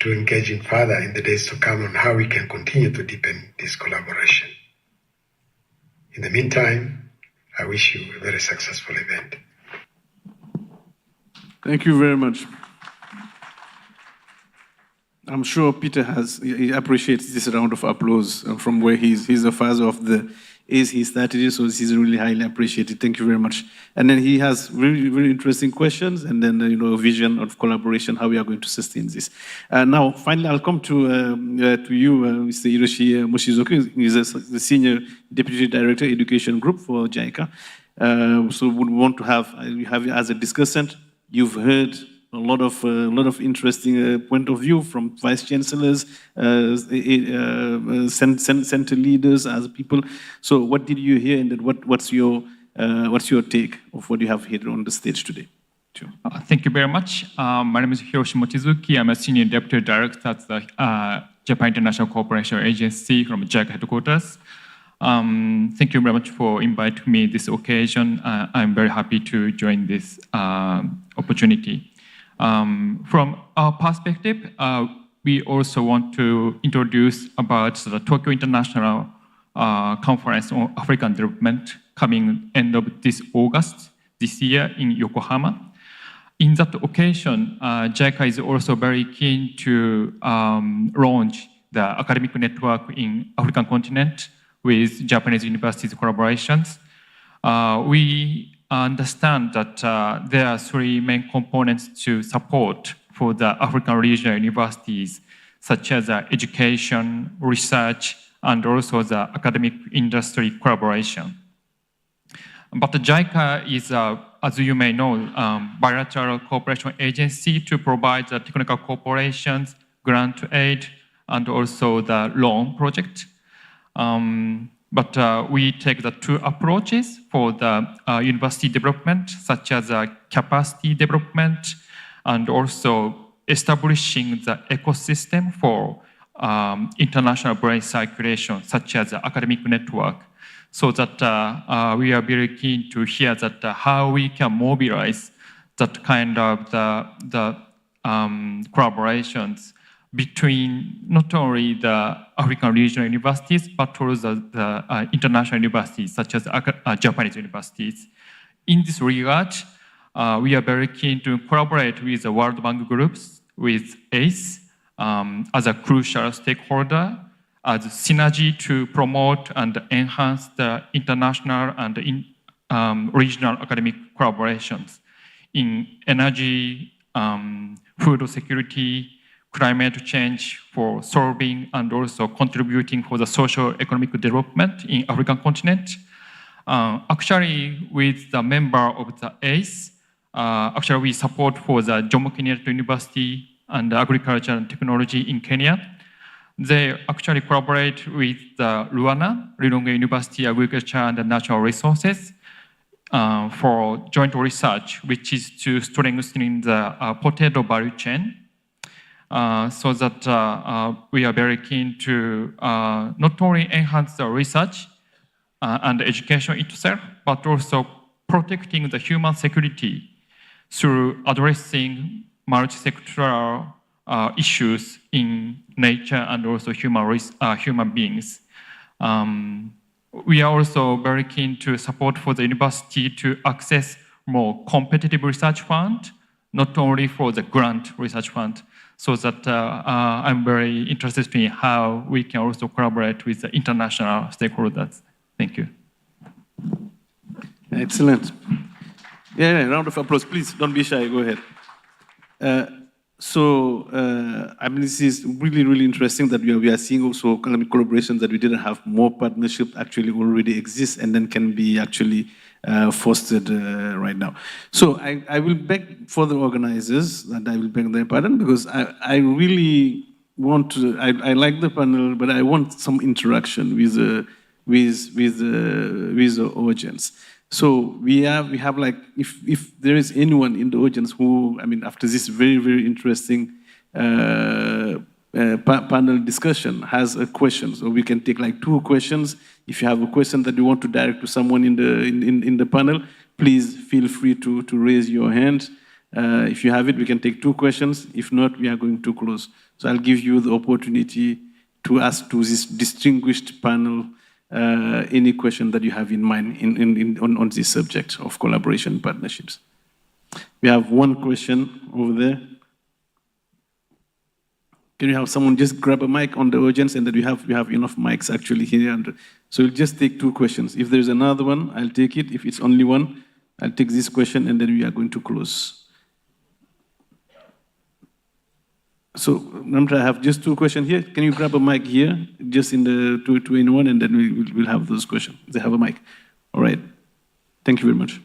to engaging further in the days to come on how we can continue to deepen this collaboration. In the meantime, I wish you a very successful event. Thank you very much. I'm sure Peter he appreciates this round of applause from where he's the father of the ACE he started, so this is really highly appreciated. Thank you very much. And then he has very, very interesting questions, and then a vision of collaboration, how we are going to sustain this. Now, finally, I'll come to you, Mr. Hiroshi Moshizoku. He's the Senior Deputy Director, Education Group for JICA. So we would want to have you as a discussant. You've heard a lot of interesting point of view from vice chancellors, center leaders, as people. So, what did you hear, and then what's your take of what you have here on the stage today? Sure. Thank you very much. My name is Hiroshi Mochizuki. I'm a senior deputy director at the Japan International Cooperation Agency from JICA headquarters. Thank you very much for inviting me this occasion. I'm very happy to join this opportunity. From our perspective, we also want to introduce about the Tokyo International Conference on African Development coming end of this August this year in Yokohama. In that occasion, JICA is also very keen to launch the academic network in African continent with Japanese universities collaborations. We understand that there are three main components to support for the African regional universities, such as education, research, and also the academic industry collaboration. But the JICA is, as you may know, bilateral cooperation agency to provide the technical cooperations, grant aid, and also the loan project. But we take the two approaches for the university development, such as capacity development and also establishing the ecosystem for international brain circulation, such as the academic network, so that we are very keen to hear that how we can mobilize that kind of the collaborations between not only the African regional universities, but also the international universities, such as Japanese universities. In this regard, we are very keen to collaborate with the World Bank groups, with ACE, as a crucial stakeholder, as a synergy to promote and enhance the international and regional academic collaborations in energy, food security, climate change, for solving and also contributing for the socio-economic development in African continent. Actually, with the member of the ACE, actually we support for the Jomo Kenyatta University and Agriculture and Technology in Kenya. They actually collaborate with the Luana, Lilongwe University Agriculture and Natural Resources, for joint research, which is to strengthen the potato value chain. So that we are very keen to not only enhance the research and education itself, but also protecting the human security through addressing multi-sectoral issues in nature and also human beings. We are also very keen to support for the university to access more competitive research fund, not only for the grant research fund, so that I'm very interested in how we can also collaborate with the international stakeholders. Thank you. Excellent. Yeah, round of applause, please. Don't be shy. Go ahead. I mean, this is really, really interesting that we are seeing also economic collaborations that we didn't have. More partnership actually already exists and then can be actually fostered right now. So I will beg for the organizers that I will beg their pardon, because I really want to, I like the panel, but I want some interaction with the audience. So we have like, if there is anyone in the audience who, I mean, after this very, very interesting panel discussion has a question, so we can take like 2 questions. If you have a question that you want to direct to someone in the panel, please feel free to raise your hand. If you have it, we can take 2 questions. If not, we are going to close. So I'll give you the opportunity to ask to this distinguished panel any question that you have in mind on this subject of collaboration and partnerships. We have 1 question over there. Can you have someone just grab a mic on the audience, and then we have enough mics actually here. So we'll just take 2 questions. If there's another one, I'll take it. If it's only one, I'll take this question, and then we are going to close. So, Namtra, I have just 2 questions here. Can you grab a mic here, just in the 2 in 1, and then we'll have those questions. They have a mic. All right. Thank you very much.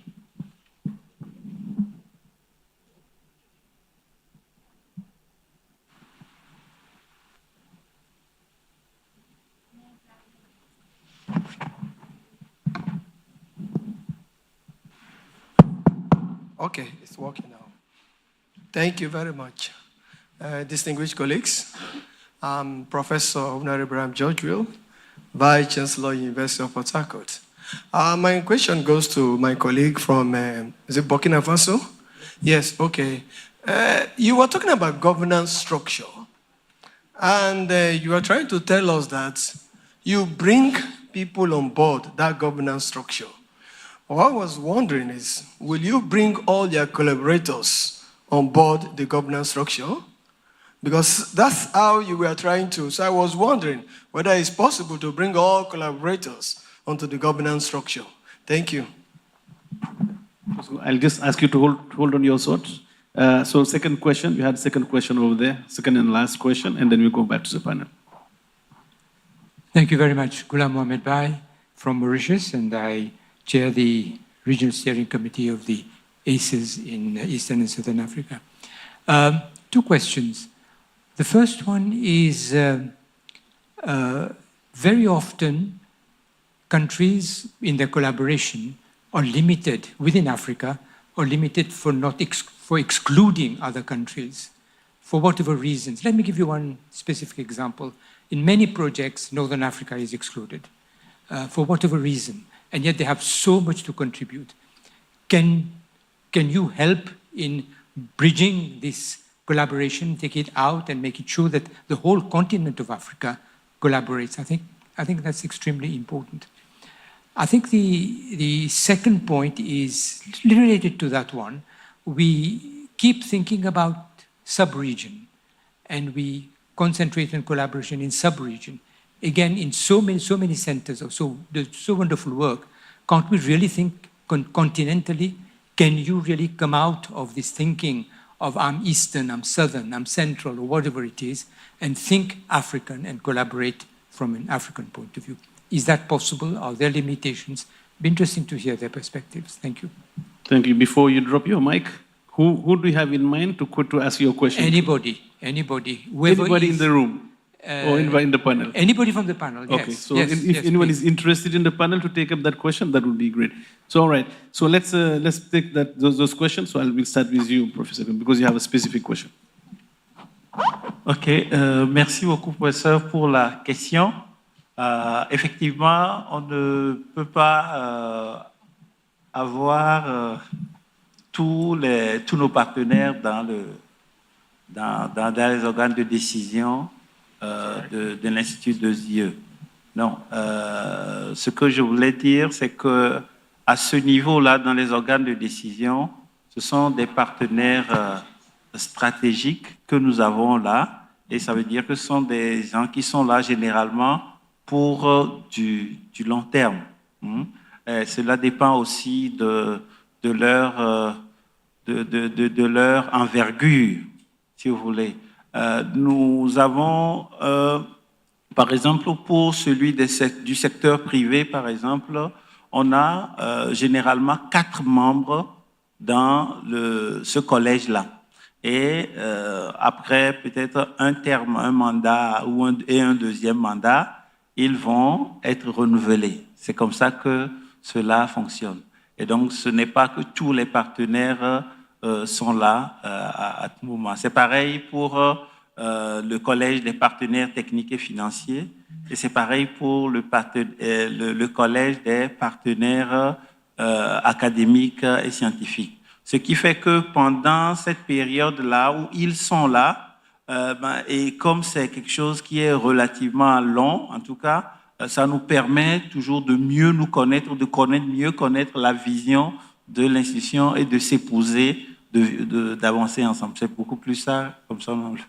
Okay, it's working now. Thank you very much. Distinguished colleagues, I'm Professor Honorable George Will, Vice Chancellor, University of Port Harcourt. My question goes to my colleague from, is it Burkina Faso? Yes, okay. You were talking about governance structure, and you are trying to tell us that you bring people on board that governance structure. What I was wondering is, will you bring all your collaborators on board the governance structure? Because that's how you were trying to. So I was wondering whether it's possible to bring all collaborators onto the governance structure. Thank you. So I'll just ask you to hold on your thoughts. So second question, you had second question over there, second and last question, and then we'll go back to the panel. Thank you very much. Ghulam Mohamed Bai from Mauritius, and I chair the Regional Steering Committee of the ACES in Eastern and Southern Africa. 2 questions. The first one is, very often countries in their collaboration are limited within Africa, or limited for excluding other countries for whatever reasons. Let me give you one specific example. In many projects, Northern Africa is excluded for whatever reason, and yet they have so much to contribute. Can you help in bridging this collaboration, take it out and make it sure that the whole continent of Africa collaborates? I think that's extremely important. I think the second point is related to that one. We keep thinking about sub-region, and we concentrate on collaboration in sub-region. Again, in so many centers of so wonderful work, can't we really think continentally? Can you really come out of this thinking of I'm Eastern, I'm Southern, I'm Central, or whatever it is, and think African and collaborate from an African point of view? Is that possible? Are there limitations? It'd be interesting to hear their perspectives. Thank you. Thank you. Before you drop your mic, who do you have in mind to ask your question? Anybody. Anybody in the room? Or in the panel? Anybody from the panel, yes. Okay, so yes, if anyone is interested in the panel to take up that question, that would be great. So, all right. So let's take those questions. So we'll start with you, Professor, because you have a specific question. Ok, merci beaucoup, professeur, pour la question. Effectivement, on ne peut pas avoir tous nos partenaires dans les organes de décision de l'Institut de ZIE. Non, ce que je voulais dire, c'est que à ce niveau-là, dans les organes de décision, ce sont des partenaires stratégiques que nous avons là, et ça veut dire que ce sont des gens qui sont là généralement pour du long terme. Cela dépend aussi de leur envergure, si vous voulez. Nous avons, par exemple, pour celui du secteur privé, par exemple, on a généralement 4 membres dans ce collège-là. Et après peut-être un terme, un mandat et un deuxième mandat, ils vont être renouvelés. C'est comme ça que cela fonctionne. Et donc, ce n'est pas que tous les partenaires sont là à tout moment. C'est pareil pour le collège des partenaires techniques et financiers, et c'est pareil pour le collège des partenaires académiques et scientifiques. Ce qui fait que pendant cette période-là où ils sont là, et comme c'est quelque chose qui est relativement long, en tout cas, ça nous permet toujours de mieux nous connaître, mieux connaître la vision de l'institution et de s'épouser, d'avancer ensemble. C'est beaucoup plus ça, comme ça on le fait.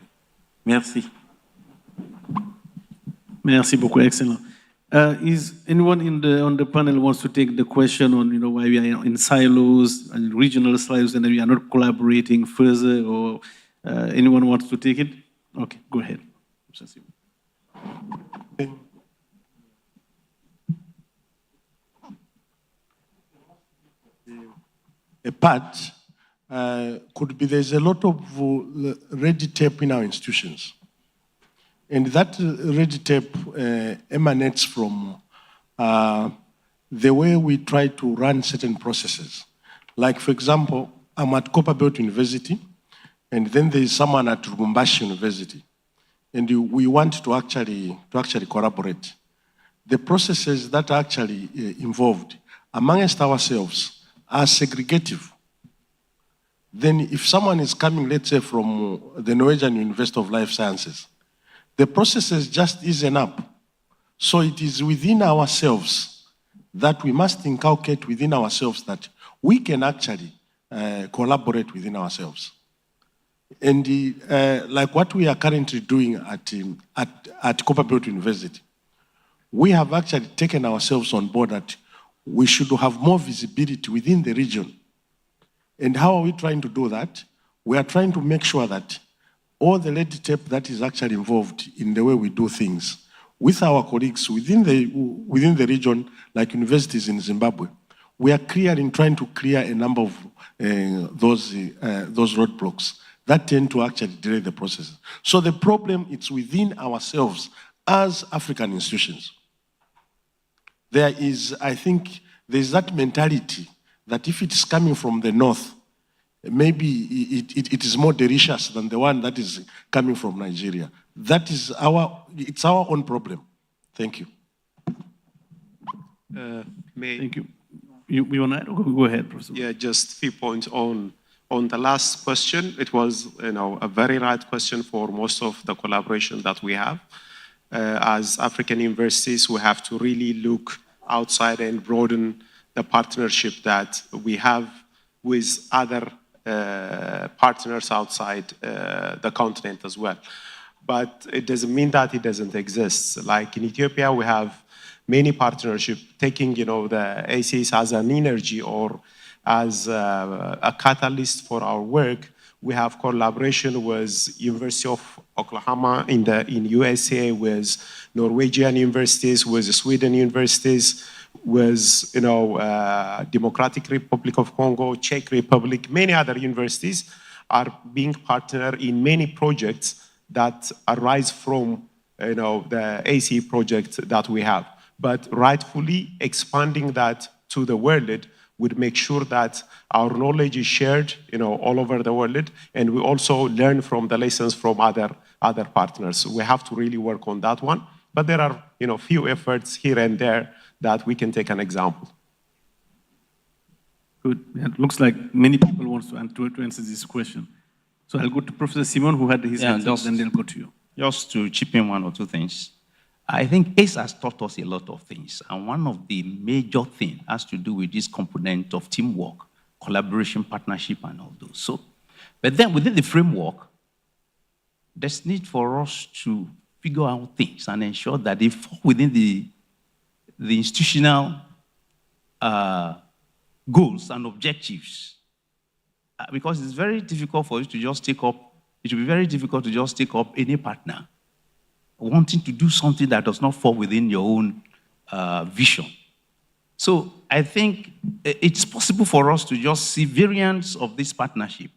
Merci. Merci beaucoup, excellent. Is anyone on the panel wants to take the question on, why we are in silos and regional silos and we are not collaborating further, or anyone wants to take it? Okay, go ahead. A part could be there's a lot of red tape in our institutions. And that red tape emanates from the way we try to run certain processes. Like, for example, I'm at Copperbelt University, and then there's someone at Lubumbashi University, and we want to actually collaborate. The processes that are actually involved amongst ourselves are segregative. Then if someone is coming, let's say, from the Norwegian University of Life Sciences, the processes just isn't up. So it is within ourselves that we must inculcate within ourselves that we can actually collaborate within ourselves. And like what we are currently doing at Copperbelt University, we have actually taken ourselves on board that we should have more visibility within the region. And how are we trying to do that? We are trying to make sure that all the red tape that is actually involved in the way we do things with our colleagues within the region, like universities in Zimbabwe, we are trying to clear a number of those roadblocks that tend to actually delay the process. So the problem is within ourselves as African institutions. There is, I think, there's that mentality that if it is coming from the north, maybe it is more delicious than the one that is coming from Nigeria. That is it's our own problem. Thank you. Thank you. You want to go ahead, Professor? Yeah, just a few points on the last question. It was, a very right question for most of the collaboration that we have. As African universities, we have to really look outside and broaden the partnership that we have with other partners outside the continent as well. But it doesn't mean that it doesn't exist. Like in Ethiopia, we have many partnerships taking, the ACs as an energy or as a catalyst for our work. We have collaboration with University of Oklahoma in USA, with Norwegian universities, with Sweden universities, with Democratic Republic of Congo, Czech Republic, many other universities are being partnered in many projects that arise from the AC project that we have. But rightfully expanding that to the world would make sure that our knowledge is shared all over the world, and we also learn from the lessons from other partners. We have to really work on that one. But there are few efforts here and there that we can take an example. Good. It looks like many people want to answer this question. So I'll go to Professor Simon, who had his hand up, and then I'll go to you. Just to chip in one or two things. I think ACE has taught us a lot of things, and one of the major things has to do with this component of teamwork, collaboration, partnership, and all those. So, but then within the framework, there's need for us to figure out things and ensure that they fall within the institutional goals and objectives. Because it's very difficult for you to just take up, it will be very difficult to just take up any partner wanting to do something that does not fall within your own vision. So I think it's possible for us to just see variants of this partnership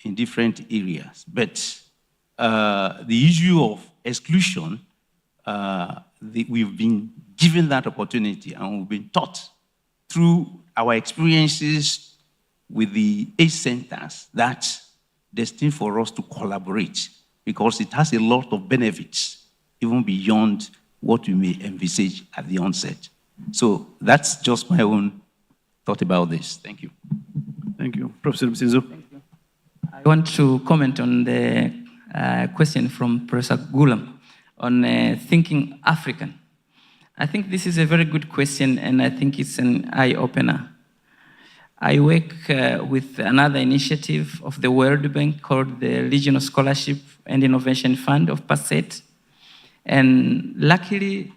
in different areas. But the issue of exclusion, we've been given that opportunity and we've been taught through our experiences with the ACE centers that's destined for us to collaborate because it has a lot of benefits, even beyond what we may envisage at the onset. So that's just my own thought about this. Thank you. Thank you. Professor Msizo. I want to comment on the question from Professor Gulam on thinking African. I think this is a very good question, and I think it's an eye-opener. I work with another initiative of the World Bank called the Regional Scholarship and Innovation Fund of PASET. And luckily,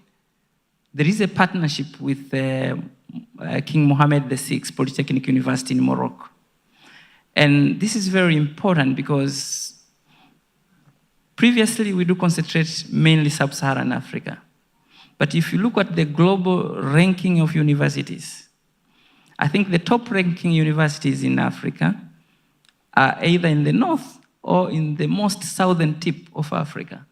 there is a partnership with King Mohammed VI Polytechnic University in Morocco. And this is very important because previously we do concentrate mainly sub-Saharan Africa. But if you look at the global ranking of universities, I think the top ranking universities in Africa are either in the north or in the most southern tip of Africa.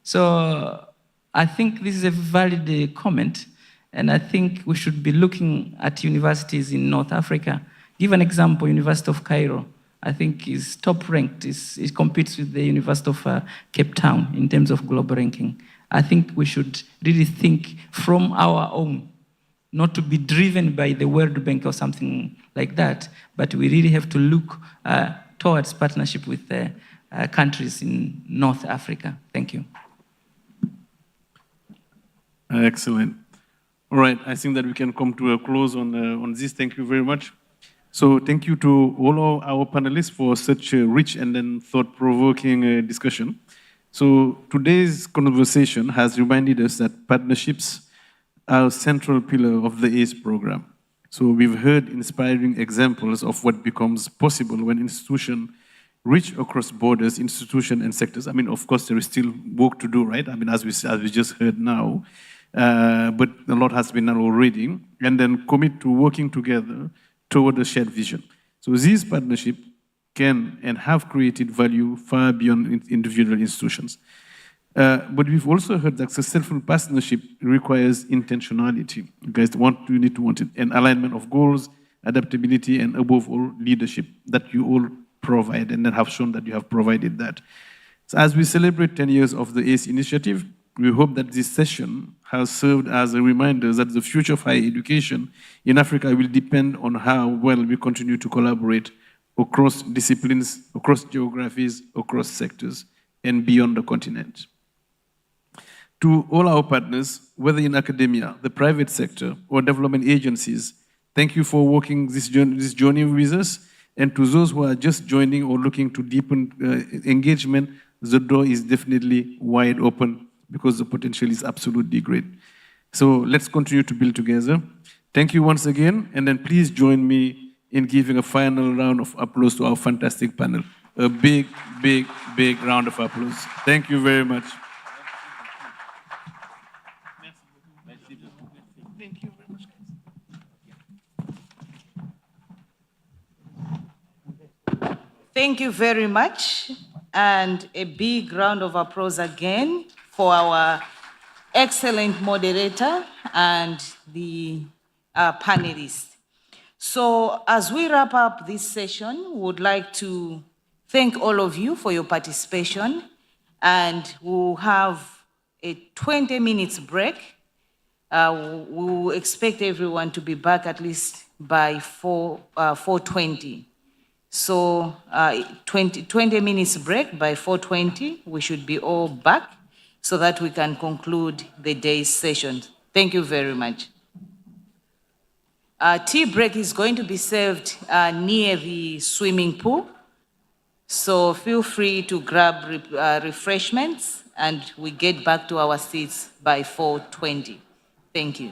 So I think this is a valid comment, and I think we should be looking at universities in North Africa. Give an example, University of Cairo, I think is top ranked. It competes with the University of Cape Town in terms of global ranking. I think we should really think from our own, not to be driven by the World Bank or something like that, but we really have to look towards partnership with countries in North Africa. Thank you. Excellent. All right, I think that we can come to a close on this. Thank you very much. So thank you to all our panelists for such a rich and then thought-provoking discussion. So today's conversation has reminded us that partnerships are a central pillar of the ACE program. So we've heard inspiring examples of what becomes possible when institutions reach across borders, institutions and sectors. I mean, of course, there is still work to do, right? I mean, as we just heard now, but a lot has been done already, and then commit to working together toward a shared vision. So these partnerships can and have created value far beyond individual institutions. But we've also heard that successful partnership requires intentionality. You guys need to want it, and alignment of goals, adaptability, and above all, leadership that you all provide and that have shown that you have provided that. So as we celebrate 10 years of the ACE initiative, we hope that this session has served as a reminder that the future of higher education in Africa will depend on how well we continue to collaborate across disciplines, across geographies, across sectors, and beyond the continent. To all our partners, whether in academia, the private sector, or development agencies, thank you for walking this journey with us. And to those who are just joining or looking to deepen engagement, the door is definitely wide open because the potential is absolutely great. So let's continue to build together. Thank you once again, and then please join me in giving a final round of applause to our fantastic panel. A big, big, big round of applause. Thank you very much. Thank you very much, guys. Thank you very much, and a big round of applause again for our excellent moderator and the panelists. So as we wrap up this session, we would like to thank all of you for your participation, and we'll have a 20 minutes break. We will expect everyone to be back at least by 4:20. So 20 minutes break. By 4:20, we should be all back so that we can conclude the day's session. Thank you very much. Tea break is going to be served near the swimming pool. So feel free to grab refreshments, and we get back to our seats by 4:20. Thank you.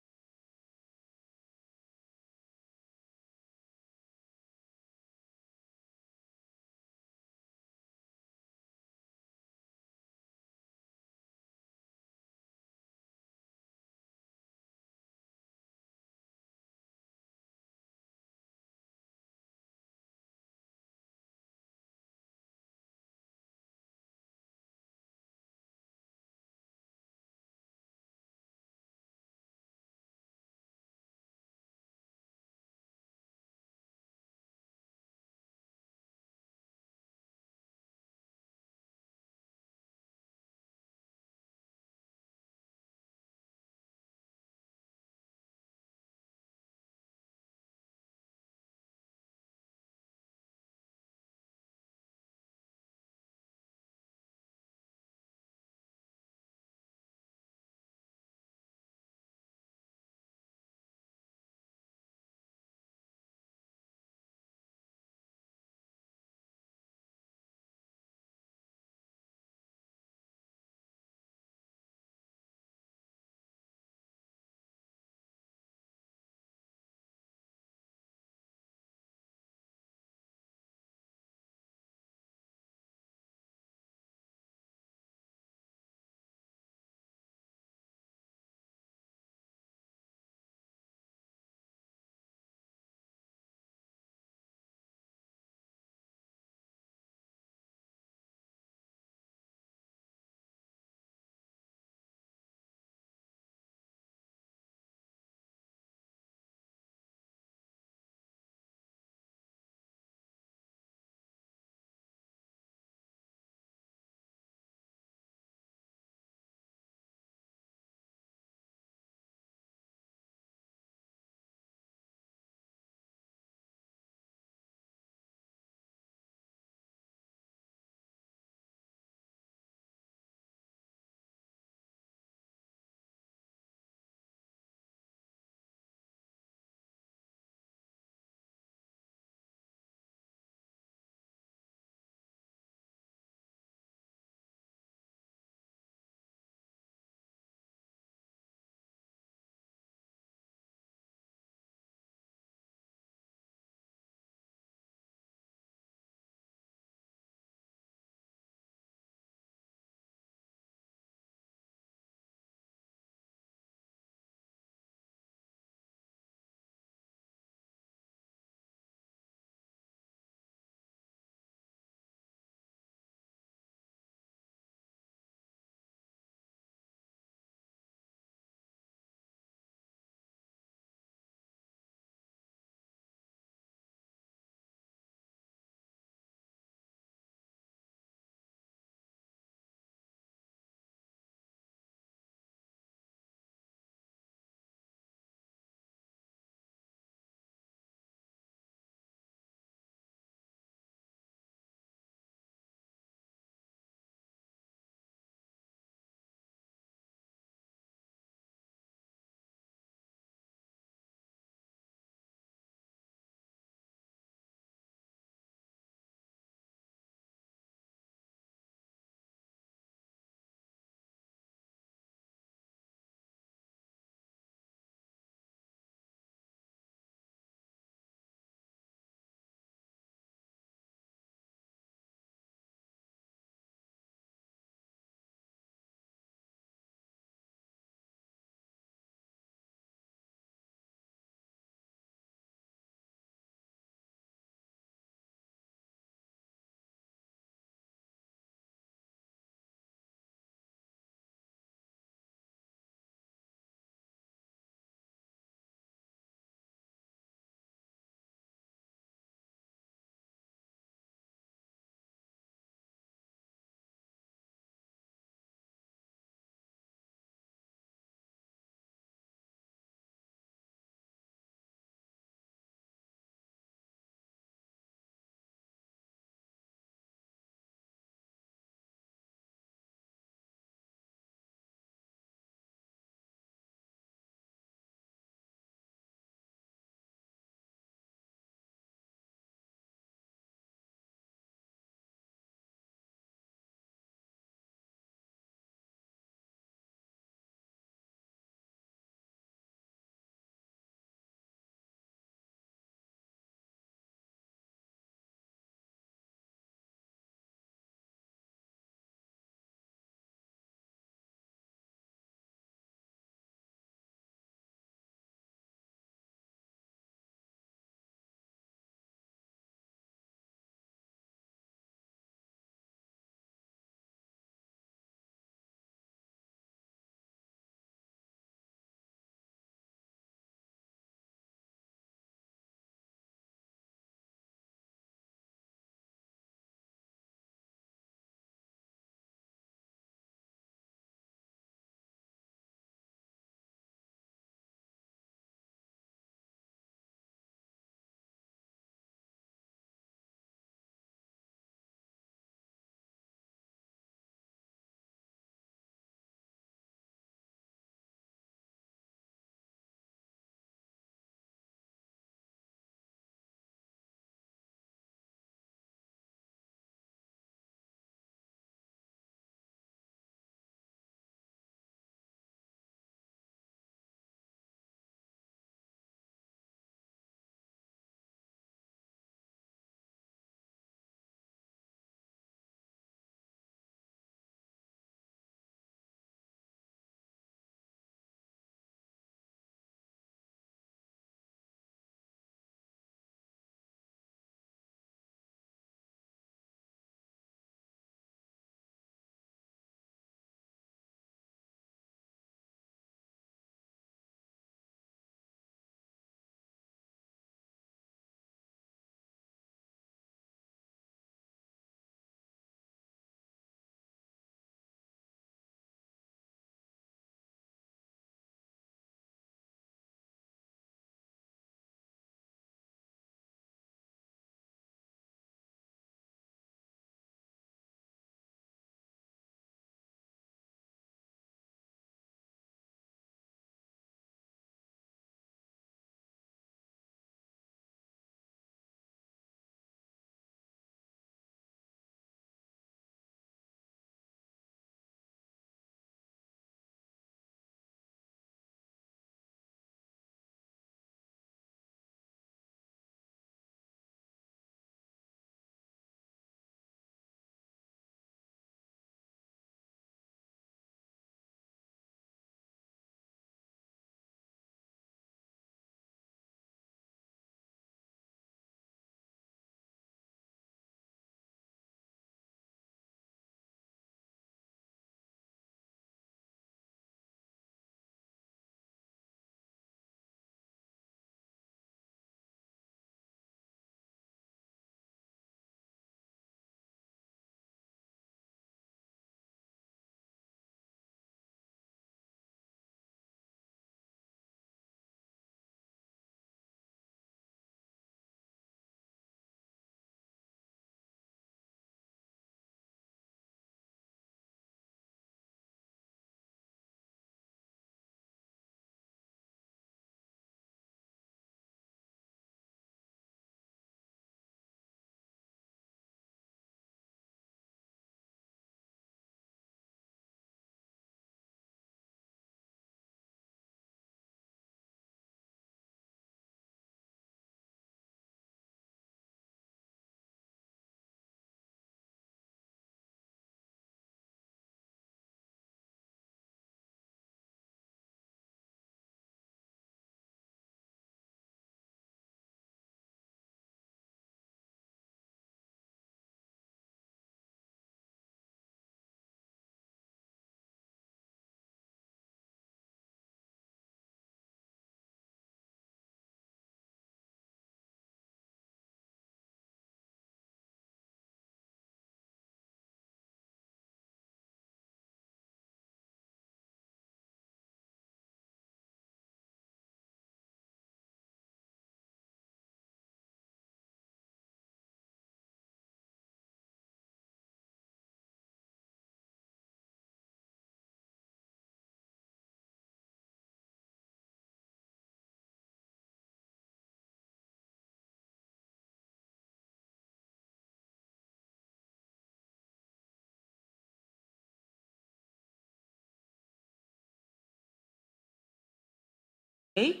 Okay?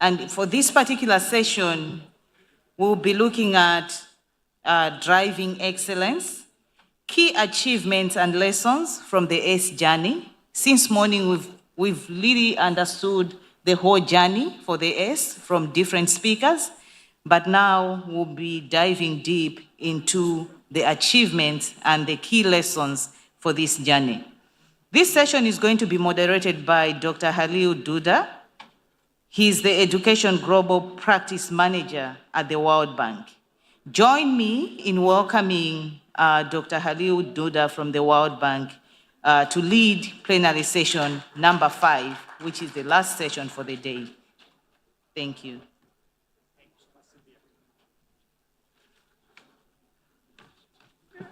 And for this particular session, we'll be looking at driving excellence, key achievements and lessons from the ACE journey. Since morning, we've really understood the whole journey for the ACE from different speakers, but now we'll be diving deep into the achievements and the key lessons for this journey. This session is going to be moderated by Dr. Halil Duda. He's the Education Global Practice Manager at the World Bank. Join me in welcoming Dr. Halil Duda from the World Bank to lead plenary session number 5, which is the last session for the day. Thank you.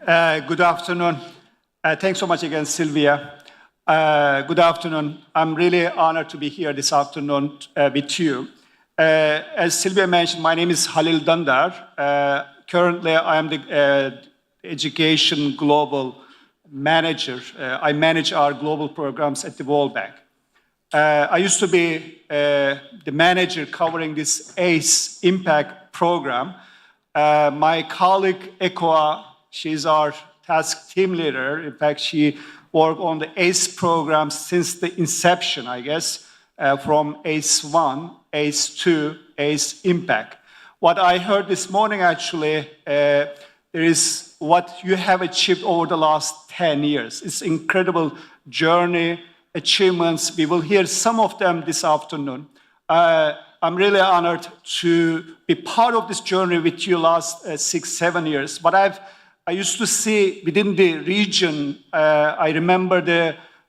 Good afternoon. Thanks so much again, Sylvia. Good afternoon. I'm really honored to be here this afternoon with you. As Sylvia mentioned, my name is Halil Dandar. Currently, I am the Education Global Manager. I manage our global programs at the World Bank. I used to be the manager covering this ACE Impact program. My colleague, Ekwa, she's our task team leader. In fact, she worked on the ACE program since the inception, I guess, from ACE 1, ACE 2, ACE Impact. What I heard this morning, actually, there is what you have achieved over the last 10 years. It's incredible journey, achievements. We will hear some of them this afternoon. I'm really honored to be part of this journey with you last 6-7 years. What I used to see within the region, I remember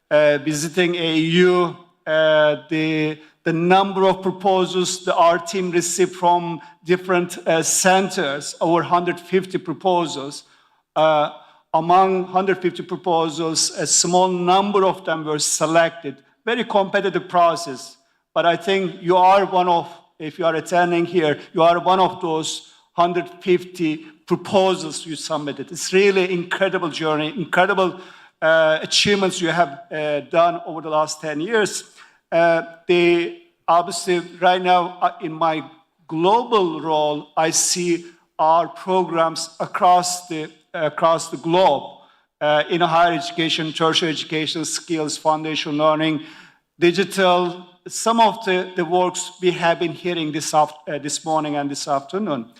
visiting AU, the number of proposals our team received from different centers, over 150 proposals. Among 150 proposals, a small number of them were selected. Very competitive process. But I think you are one of, if you are attending here, you are one of those 150 proposals you submitted. It's really incredible journey, incredible achievements you have done over the last 10 years. Obviously, right now, in my global role, I see our programs across the globe in higher education, tertiary education, skills, foundation learning, digital. Some of the works we have been hearing this morning and this afternoon.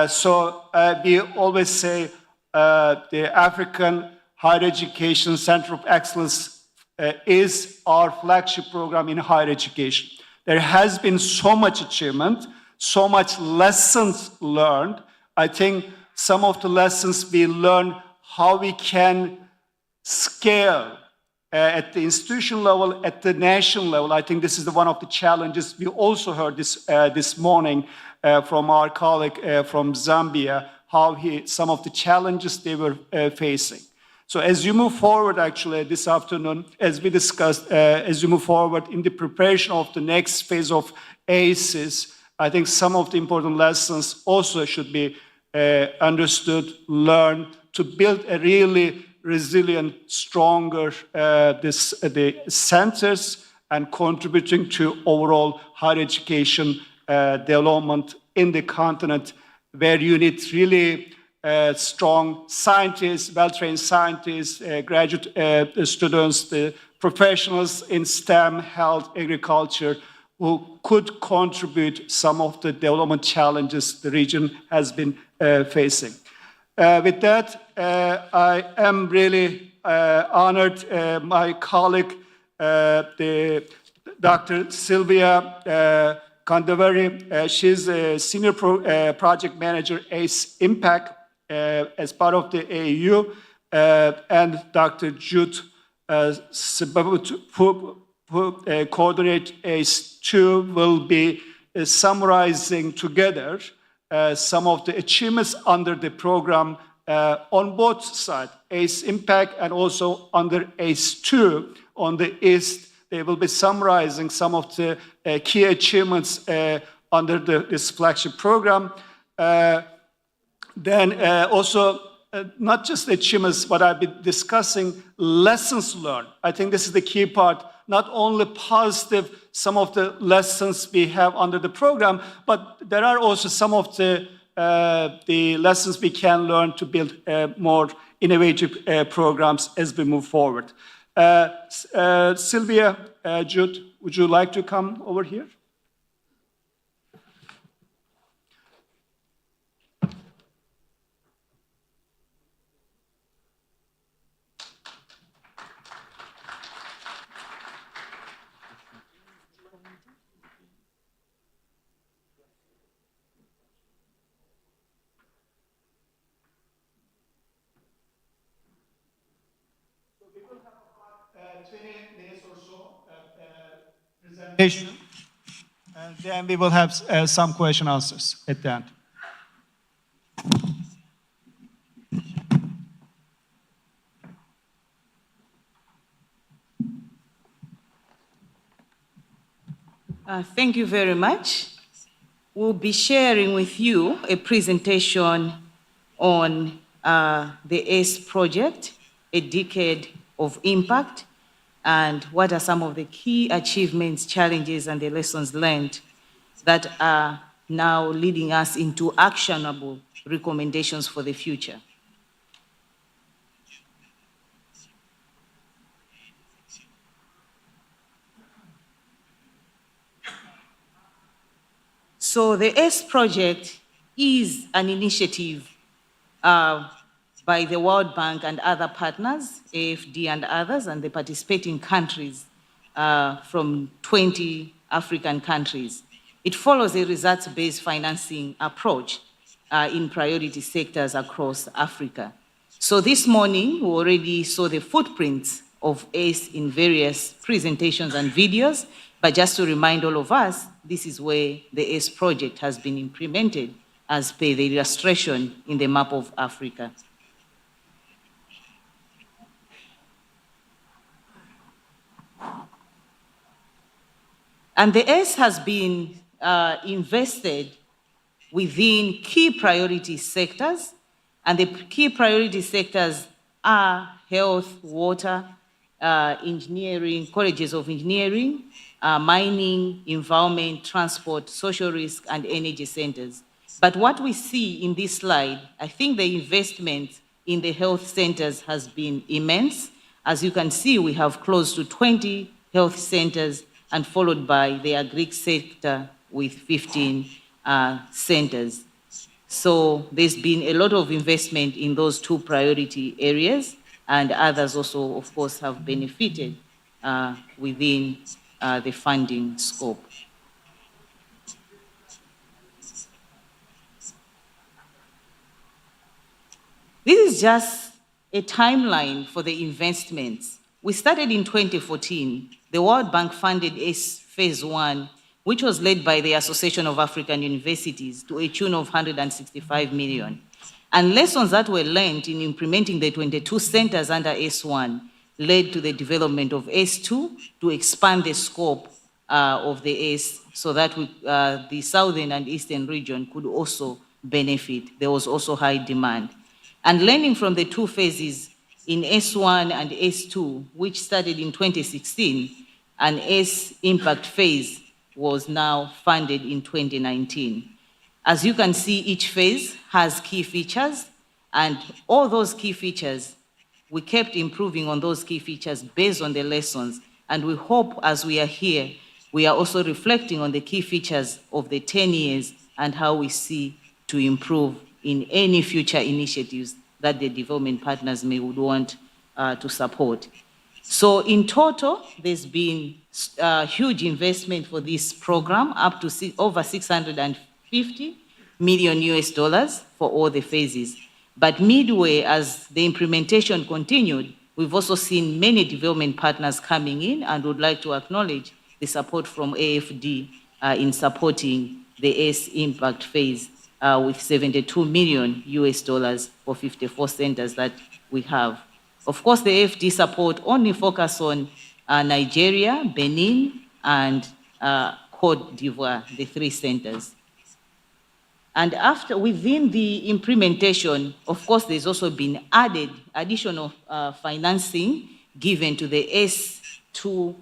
So we always say the African Higher Education Center of Excellence is our flagship program in higher education. There has been so much achievement, so much lessons learned. I think some of the lessons we learned, how we can scale at the institution level, at the national level. I think this is one of the challenges. We also heard this morning from our colleague from Zambia, how some of the challenges they were facing. So as you move forward, actually, this afternoon, as we discussed, as you move forward in the preparation of the next phase of ACEs, I think some of the important lessons also should be understood, learned, to build a really resilient, stronger the centers and contributing to overall higher education development in the continent, where you need really strong scientists, well-trained scientists, graduate students, the professionals in STEM, health, agriculture, who could contribute some of the development challenges the region has been facing. With that, I am really honored my colleague, Dr. Sylvia Kandavari. She's a senior project manager, ACE Impact, as part of the AU, and Dr. Jude Sibabut, who coordinate ACE 2, will be summarizing together some of the achievements under the program on both sides, ACE Impact and also under ACE 2 on the East. They will be summarizing some of the key achievements under this flagship program. Then also, not just achievements, but I'll be discussing lessons learned. I think this is the key part, not only positive, some of the lessons we have under the program, but there are also some of the lessons we can learn to build more innovative programs as we move forward. Sylvia, Jude, would you like to come over here? Presentation, and then we will have some question answers at the end. Thank you very much. We'll be sharing with you a presentation on the ACE project, a decade of impact, and what are some of the key achievements, challenges, and the lessons learned that are now leading us into actionable recommendations for the future. So the ACE project is an initiative by the World Bank and other partners, AFD and others, and the participating countries from 20 African countries. It follows a results-based financing approach in priority sectors across Africa. So this morning, we already saw the footprints of ACE in various presentations and videos, but just to remind all of us, this is where the ACE project has been implemented as per the illustration in the map of Africa. And the ACE has been invested within key priority sectors, and the key priority sectors are health, water, engineering, colleges of engineering, mining, environment, transport, social risk, and energy centers. But what we see in this slide, I think the investment in the health centers has been immense. As you can see, we have close to 20 health centers and followed by the agri sector with 15 centers. So there's been a lot of investment in those two priority areas, and others also, of course, have benefited within the funding scope. This is just a timeline for the investments. We started in 2014. The World Bank funded ACE Phase 1, which was led by the Association of African Universities to a tune of 165 million. And lessons that were learned in implementing the 22 centers under ACE 1 led to the development of ACE 2 to expand the scope of the ACE so that the southern and eastern region could also benefit. There was also high demand. And learning from the two phases in ACE 1 and ACE 2, which started in 2016, an ACE impact phase was now funded in 2019. As you can see, each phase has key features, and all those key features, we kept improving on those key features based on the lessons, and we hope as we are here, we are also reflecting on the key features of the 10 years and how we see to improve in any future initiatives that the development partners may would want to support. So in total, there's been huge investment for this program, up to over 650 million US dollars for all the phases. But midway, as the implementation continued, we've also seen many development partners coming in, and would like to acknowledge the support from AFD in supporting the ACE impact phase with 72 million US dollars for 54 centers that we have. Of course, the AFD support only focus on Nigeria, Benin, and Côte d'Ivoire, the 3 centers. And within the implementation, of course, there's also been additional financing given to the ACE2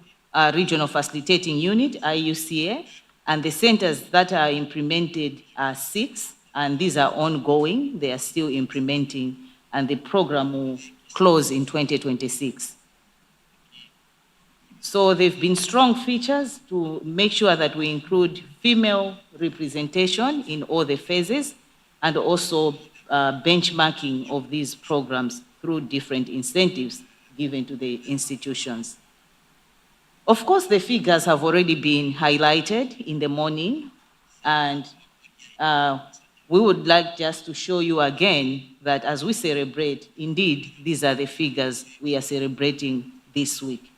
Regional Facilitating Unit, IUCA, and the centers that are implemented are 6, and these are ongoing. They are still implementing, and the program will close in 2026. So they've been strong features to make sure that we include female representation in all the phases, and also benchmarking of these programs through different incentives given to the institutions. Of course, the figures have already been highlighted in the morning, and we would like just to show you again that as we celebrate, indeed, these are the figures we are celebrating this week.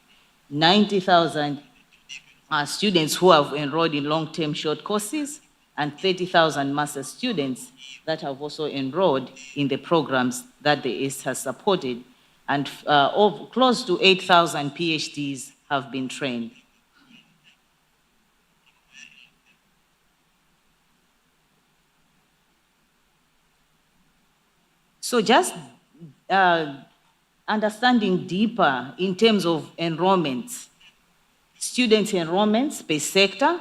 90,000 students who have enrolled in long-term short courses, and 30,000 master's students that have also enrolled in the programs that the ACE has supported, and close to 8,000 PhDs have been trained. So just understanding deeper in terms of enrollments, student enrollments per sector,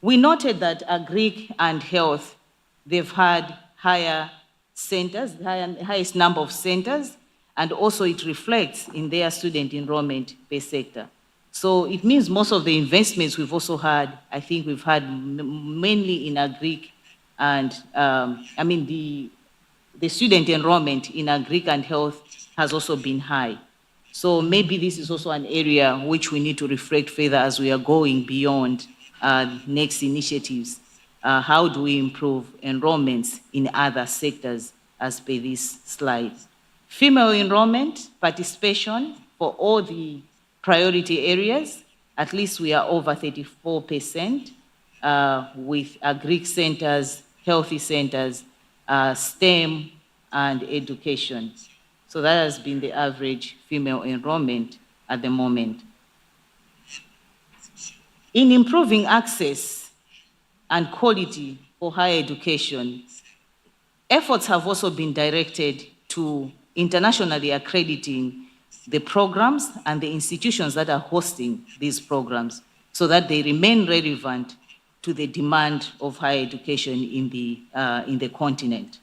we noted that Agric and Health, they've had higher centers, highest number of centers, and also it reflects in their student enrollment per sector. So it means most of the investments we've also had, I think we've had mainly in Agric, and the student enrollment in Agric and Health has also been high. So maybe this is also an area which we need to reflect further as we are going beyond next initiatives. How do we improve enrollments in other sectors as per this slide? Female enrollment, participation for all the priority areas, at least we are over 34% with Agric centers, healthy centers, STEM, and education. So that has been the average female enrollment at the moment. In improving access and quality for higher education, efforts have also been directed to internationally accrediting the programs and the institutions that are hosting these programs so that they remain relevant to the demand of higher education in the continent.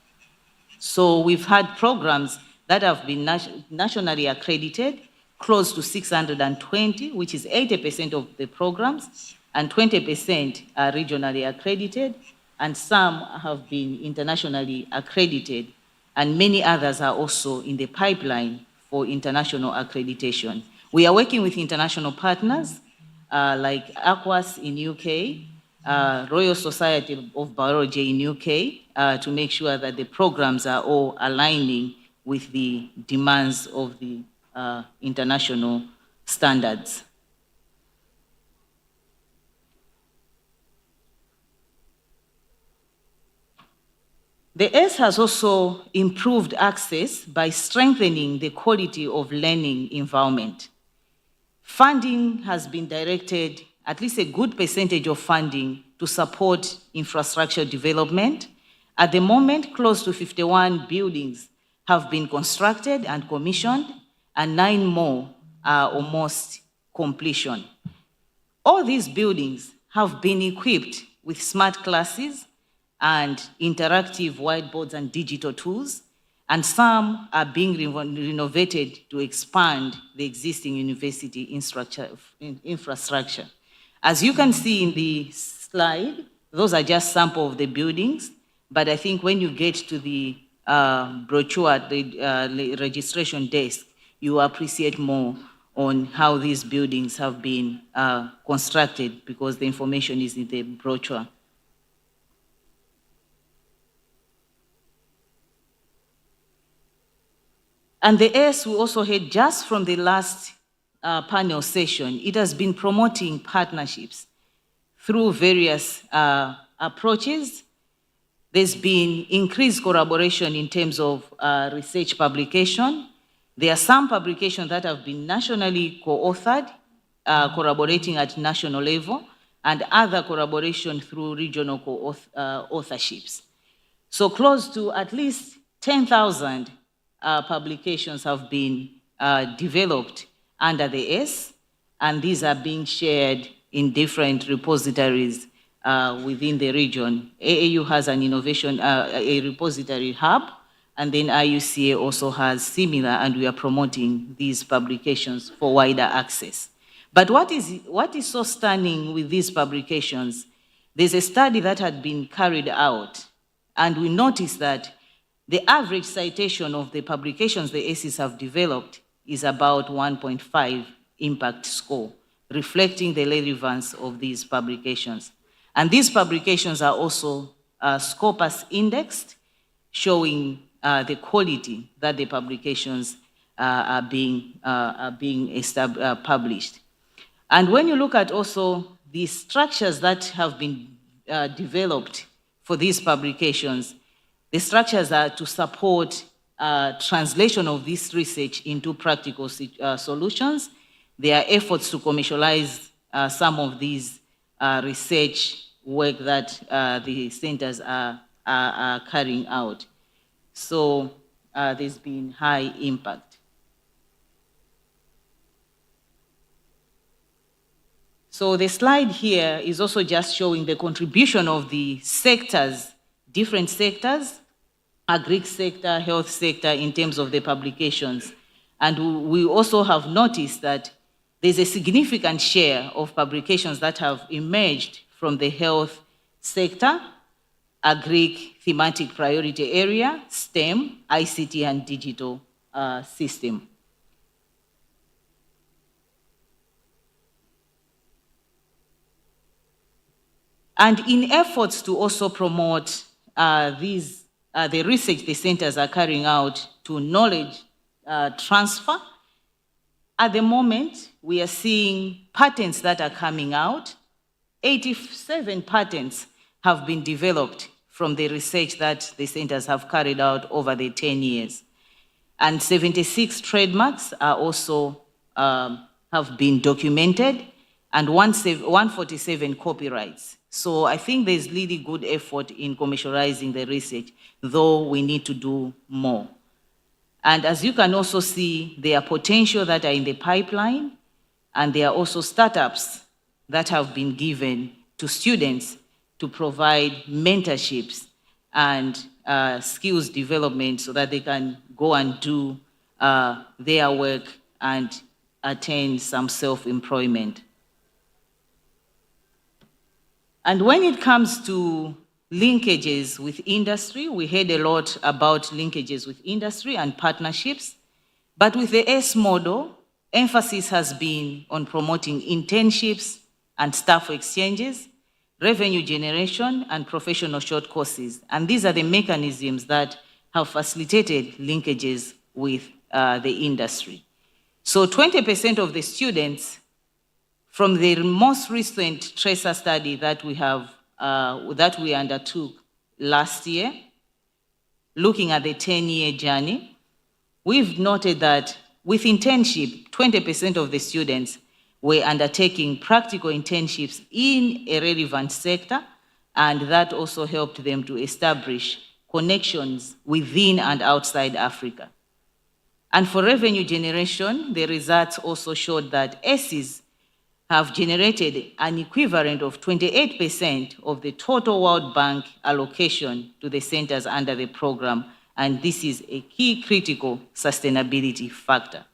So we've had programs that have been nationally accredited, close to 620, which is 80% of the programs, and 20% are regionally accredited, and some have been internationally accredited, and many others are also in the pipeline for international accreditation. We are working with international partners like Aquas in UK, Royal Society of Biology in UK, to make sure that the programs are all aligning with the demands of the international standards. The ACE has also improved access by strengthening the quality of learning environment. Funding has been directed, at least a good percentage of funding, to support infrastructure development. At the moment, close to 51 buildings have been constructed and commissioned, and 9 more are almost completion. All these buildings have been equipped with smart classes and interactive whiteboards and digital tools, and some are being renovated to expand the existing university infrastructure. As you can see in the slide, those are just samples of the buildings, but I think when you get to the brochure at the registration desk, you appreciate more on how these buildings have been constructed, because the information is in the brochure. And the ACE we also heard just from the last panel session, it has been promoting partnerships through various approaches. There's been increased collaboration in terms of research publication. There are some publications that have been nationally co-authored, collaborating at national level, and other collaboration through regional co-authorships. So close to at least 10,000 publications have been developed under the ACE, and these are being shared in different repositories within the region. AAU has an innovation, a repository hub, and then IUCA also has similar, and we are promoting these publications for wider access. But what is so stunning with these publications, there's a study that had been carried out, and we noticed that the average citation of the publications the ACEs have developed is about 1.5 impact score, reflecting the relevance of these publications. And these publications are also Scopus indexed, showing the quality that the publications are being published. And when you look at also the structures that have been developed for these publications, the structures are to support translation of this research into practical solutions. There are efforts to commercialize some of these research work that the centers are carrying out. So there's been high impact. So the slide here is also just showing the contribution of the sectors, different sectors, agri sector, health sector, in terms of the publications. And we also have noticed that there's a significant share of publications that have emerged from the health sector, agri thematic priority area, STEM, ICT, and digital system. And in efforts to also promote the research the centers are carrying out to knowledge transfer, at the moment, we are seeing patents that are coming out. 87 patents have been developed from the research that the centers have carried out over the 10 years. And 76 trademarks are also have been documented, and 147 copyrights. So I think there's really good effort in commercializing the research, though we need to do more. And as you can also see, there are potential that are in the pipeline, and there are also startups that have been given to students to provide mentorships and skills development so that they can go and do their work and attain some self-employment. And when it comes to linkages with industry, we heard a lot about linkages with industry and partnerships. But with the S model, emphasis has been on promoting internships and staff exchanges, revenue generation, and professional short courses. And these are the mechanisms that have facilitated linkages with the industry. So 20% of the students from the most recent tracer study that we have, that we undertook last year, looking at the 10-year journey, we've noted that with internship, 20% of the students were undertaking practical internships in a relevant sector, and that also helped them to establish connections within and outside Africa. And for revenue generation, the results also showed that SEs have generated an equivalent of 28% of the total World Bank allocation to the centers under the program, and this is a key critical sustainability factor.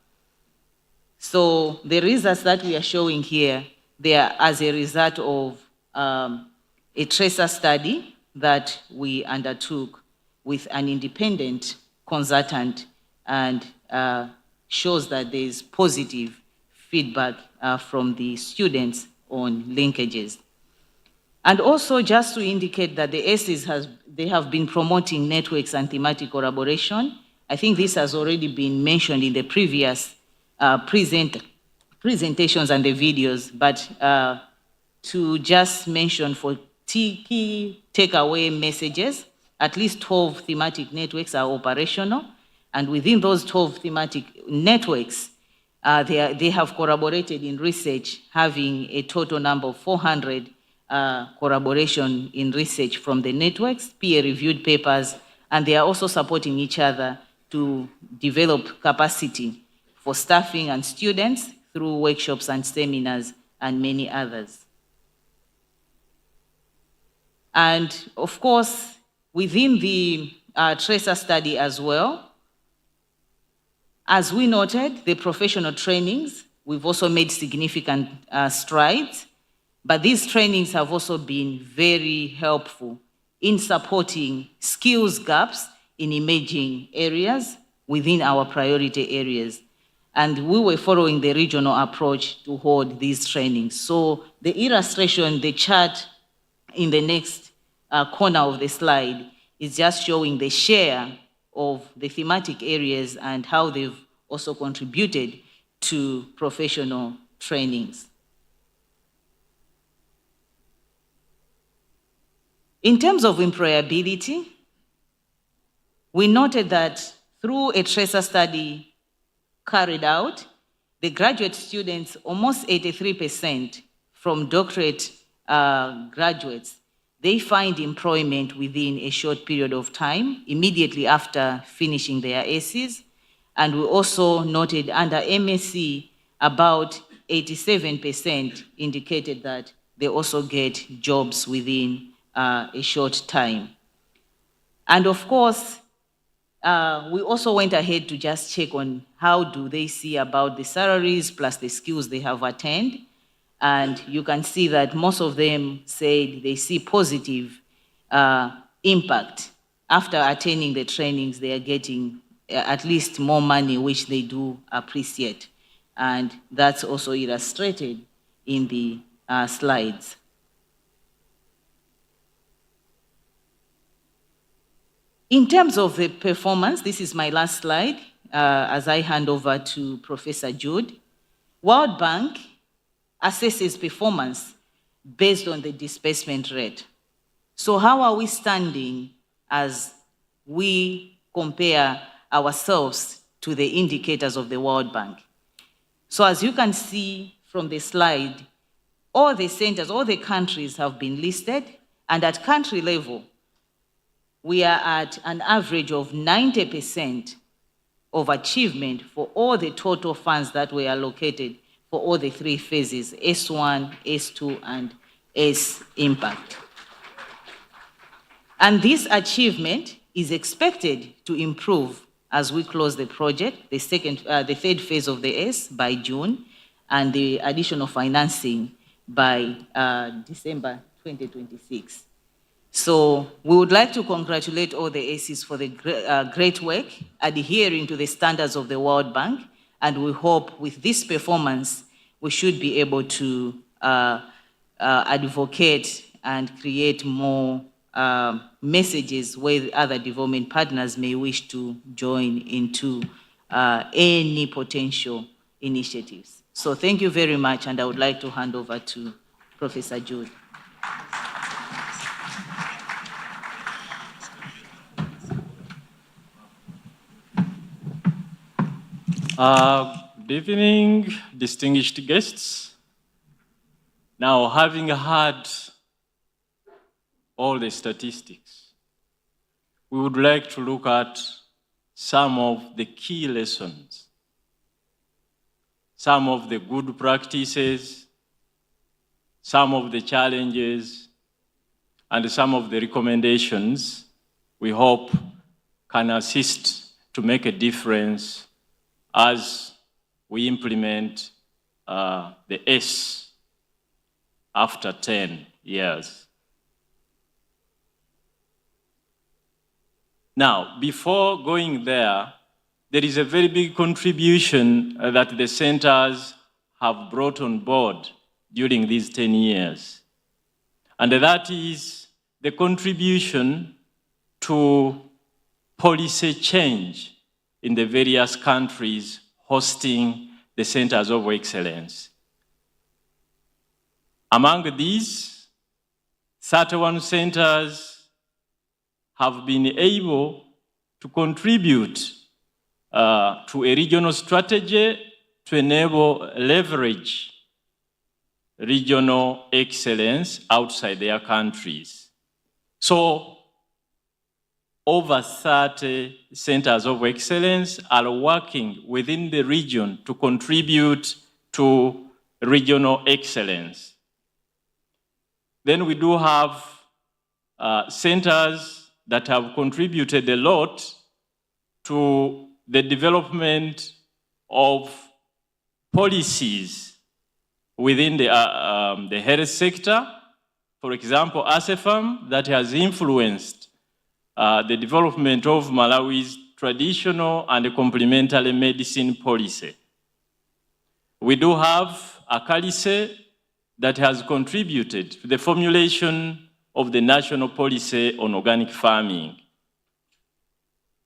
So the results that we are showing here, they are as a result of a tracer study that we undertook with an independent consultant, and shows that there is positive feedback from the students on linkages. And also just to indicate that the ACEs they have been promoting networks and thematic collaboration. I think this has already been mentioned in the previous presentations and the videos, but to just mention for key takeaway messages, at least 12 thematic networks are operational, and within those 12 thematic networks, they have collaborated in research, having a total number of 400 collaboration in research from the networks, peer-reviewed papers, and they are also supporting each other to develop capacity for staffing and students through workshops and seminars and many others. And of course, within the tracer study as well, as we noted, the professional trainings, we've also made significant strides, but these trainings have also been very helpful in supporting skills gaps in emerging areas within our priority areas. And we were following the regional approach to hold these trainings. So the illustration, the chart in the next corner of the slide is just showing the share of the thematic areas and how they've also contributed to professional trainings. In terms of employability, we noted that through a tracer study carried out, the graduate students, almost 83% from doctorate graduates, they find employment within a short period of time, immediately after finishing their ACs. And we also noted under MSc, about 87% indicated that they also get jobs within a short time. And of course, we also went ahead to just check on how do they see about the salaries plus the skills they have attained. And you can see that most of them said they see positive impact. After attaining the trainings, they are getting at least more money, which they do appreciate. And that's also illustrated in the slides. In terms of the performance, this is my last slide, as I hand over to Professor Jude. World Bank assesses performance based on the disbursement rate. So how are we standing as we compare ourselves to the indicators of the World Bank? So as you can see from the slide, all the centers, all the countries have been listed, and at country level, we are at an average of 90% of achievement for all the total funds that were allocated for all the three phases, S1, S2, and S impact. And this achievement is expected to improve as we close the project, the third phase of the S by June, and the additional financing by December 2026. So we would like to congratulate all the ACs for the great work, adhering to the standards of the World Bank, and we hope with this performance, we should be able to advocate and create more messages where other development partners may wish to join into any potential initiatives. So thank you very much, and I would like to hand over to Professor Jude. Good evening, distinguished guests. Now, having heard all the statistics, we would like to look at some of the key lessons, some of the good practices, some of the challenges, and some of the recommendations we hope can assist to make a difference as we implement the S after 10 years. Now, before going there is a very big contribution that the centers have brought on board during these 10 years. And that is the contribution to policy change in the various countries hosting the centers of excellence. Among these, 31 centers have been able to contribute to a regional strategy to enable leverage regional excellence outside their countries. So, over 30 centers of excellence are working within the region to contribute to regional excellence. Then we do have centers that have contributed a lot to the development of policies within the health sector. For example, ASEFAM, that has influenced the development of Malawi's traditional and complementary medicine policy. We do have ACALISE that has contributed to the formulation of the national policy on organic farming.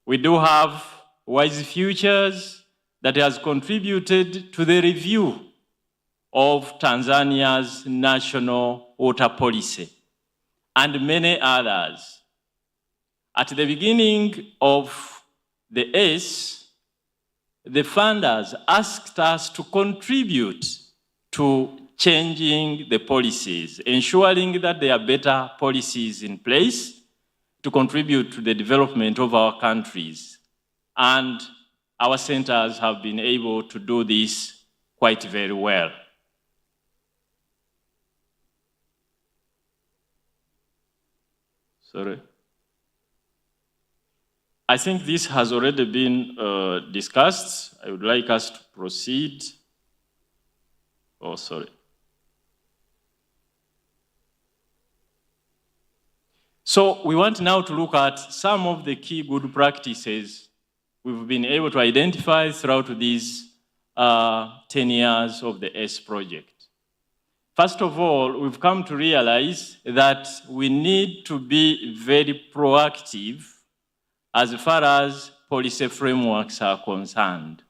We do have Wise Futures that has contributed to the review of Tanzania's national water policy, and many others. At the beginning of the ACE, the funders asked us to contribute to changing the policies, ensuring that there are better policies in place to contribute to the development of our countries. And our centers have been able to do this quite very well. Sorry. I think this has already been discussed. I would like us to proceed. Oh, sorry. So we want now to look at some of the key good practices we've been able to identify throughout these 10 years of the ACE project. First of all, we've come to realize that we need to be very proactive as far as policy frameworks are concerned.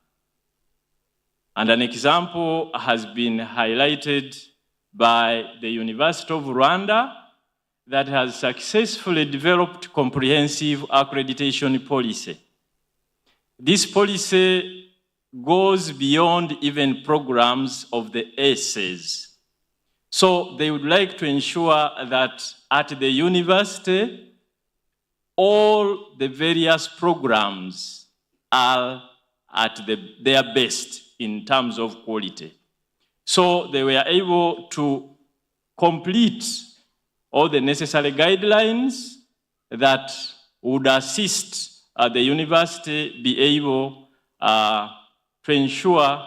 And an example has been highlighted by the University of Rwanda that has successfully developed comprehensive accreditation policy. This policy goes beyond even programs of the ACEs. So they would like to ensure that at the university, all the various programs are at their best in terms of quality. So they were able to complete all the necessary guidelines that would assist the university be able to ensure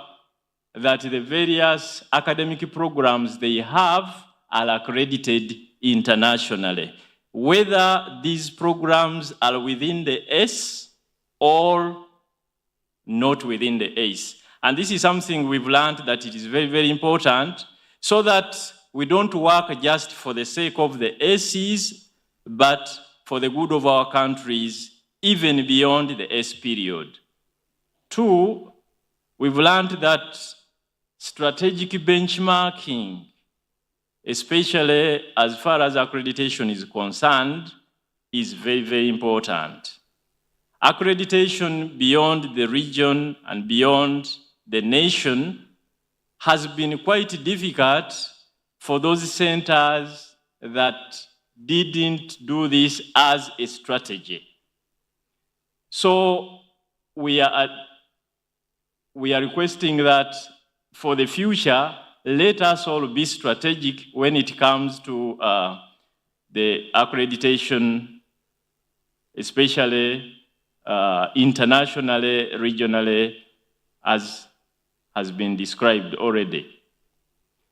that the various academic programs they have are accredited internationally, whether these programs are within the ACE or not within the ACE. And this is something we've learned that it is very, very important so that we don't work just for the sake of the ACEs, but for the good of our countries, even beyond the ACE period. Two, we've learned that strategic benchmarking, especially as far as accreditation is concerned, is very, very important. Accreditation beyond the region and beyond the nation has been quite difficult for those centers that didn't do this as a strategy. So we are requesting that for the future, let us all be strategic when it comes to the accreditation, especially internationally, regionally, as has been described already.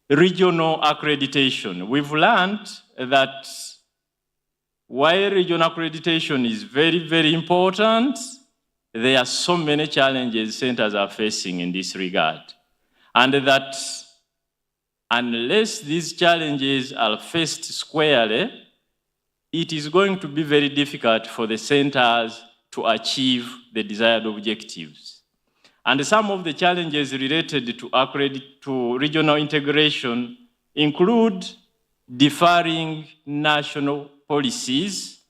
Regional accreditation. We've learned that while regional accreditation is very, very important, there are so many challenges centers are facing in this regard. And that unless these challenges are faced squarely, it is going to be very difficult for the centers to achieve the desired objectives. And some of the challenges related to regional integration include differing national policies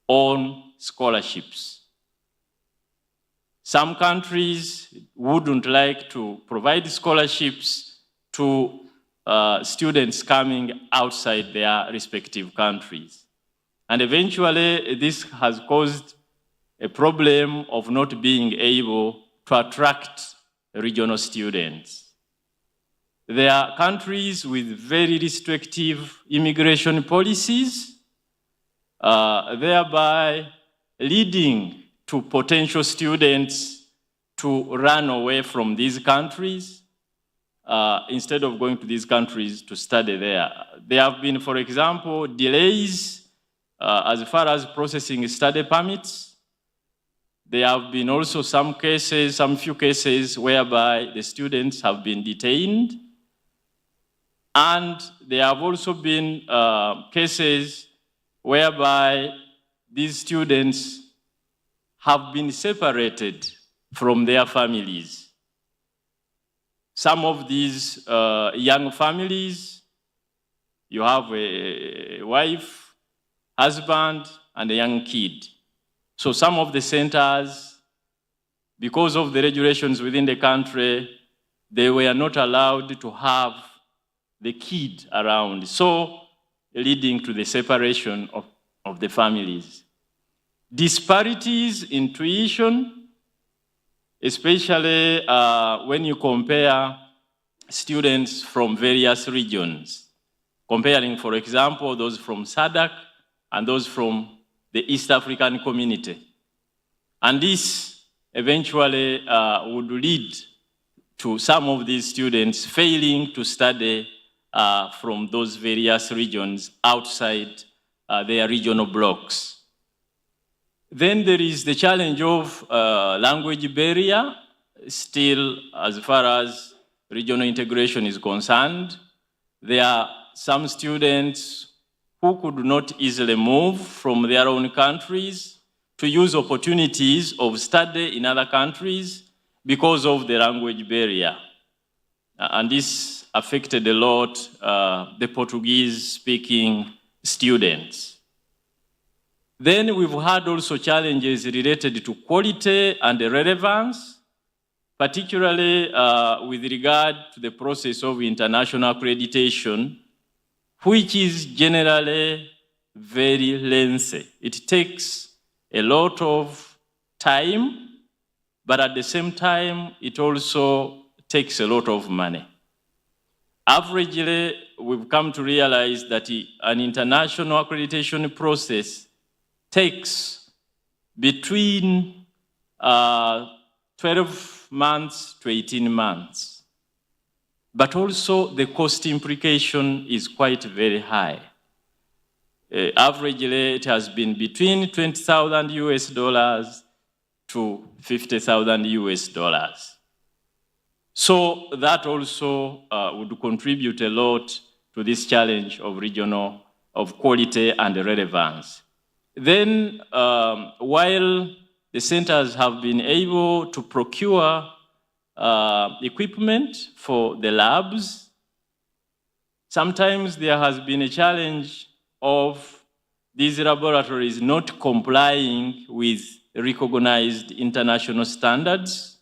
on scholarships. Some countries wouldn't like to provide scholarships to students coming outside their respective countries. And eventually, this has caused a problem of not being able to attract regional students. There are countries with very restrictive immigration policies, thereby leading to potential students to run away from these countries instead of going to these countries to study there. There have been, for example, delays as far as processing study permits. There have been also some few cases whereby the students have been detained. And there have also been cases whereby these students have been separated from their families. Some of these young families, you have a wife, husband, and a young kid. So some of the centers, because of the regulations within the country, they were not allowed to have the kid around, so leading to the separation of the families. Disparities in tuition, especially when you compare students from various regions, comparing, for example, those from SADC and those from the East African community. And this eventually would lead to some of these students failing to study from those various regions outside their regional blocks. Then there is the challenge of language barrier. Still, as far as regional integration is concerned, there are some students who could not easily move from their own countries to use opportunities of study in other countries because of the language barrier. And this affected a lot the Portuguese-speaking students. Then we've had also challenges related to quality and relevance, particularly with regard to the process of international accreditation, which is generally very lengthy. It takes a lot of time, but at the same time, it also takes a lot of money. Averagely, we've come to realize that an international accreditation process takes between 12 months to 18 months. But also the cost implication is quite very high. Averagely, it has been between $20,000 to $50,000. So that also would contribute a lot to this challenge of regional, of quality and relevance. Then, while the centers have been able to procure equipment for the labs, sometimes there has been a challenge of these laboratories not complying with recognized international standards.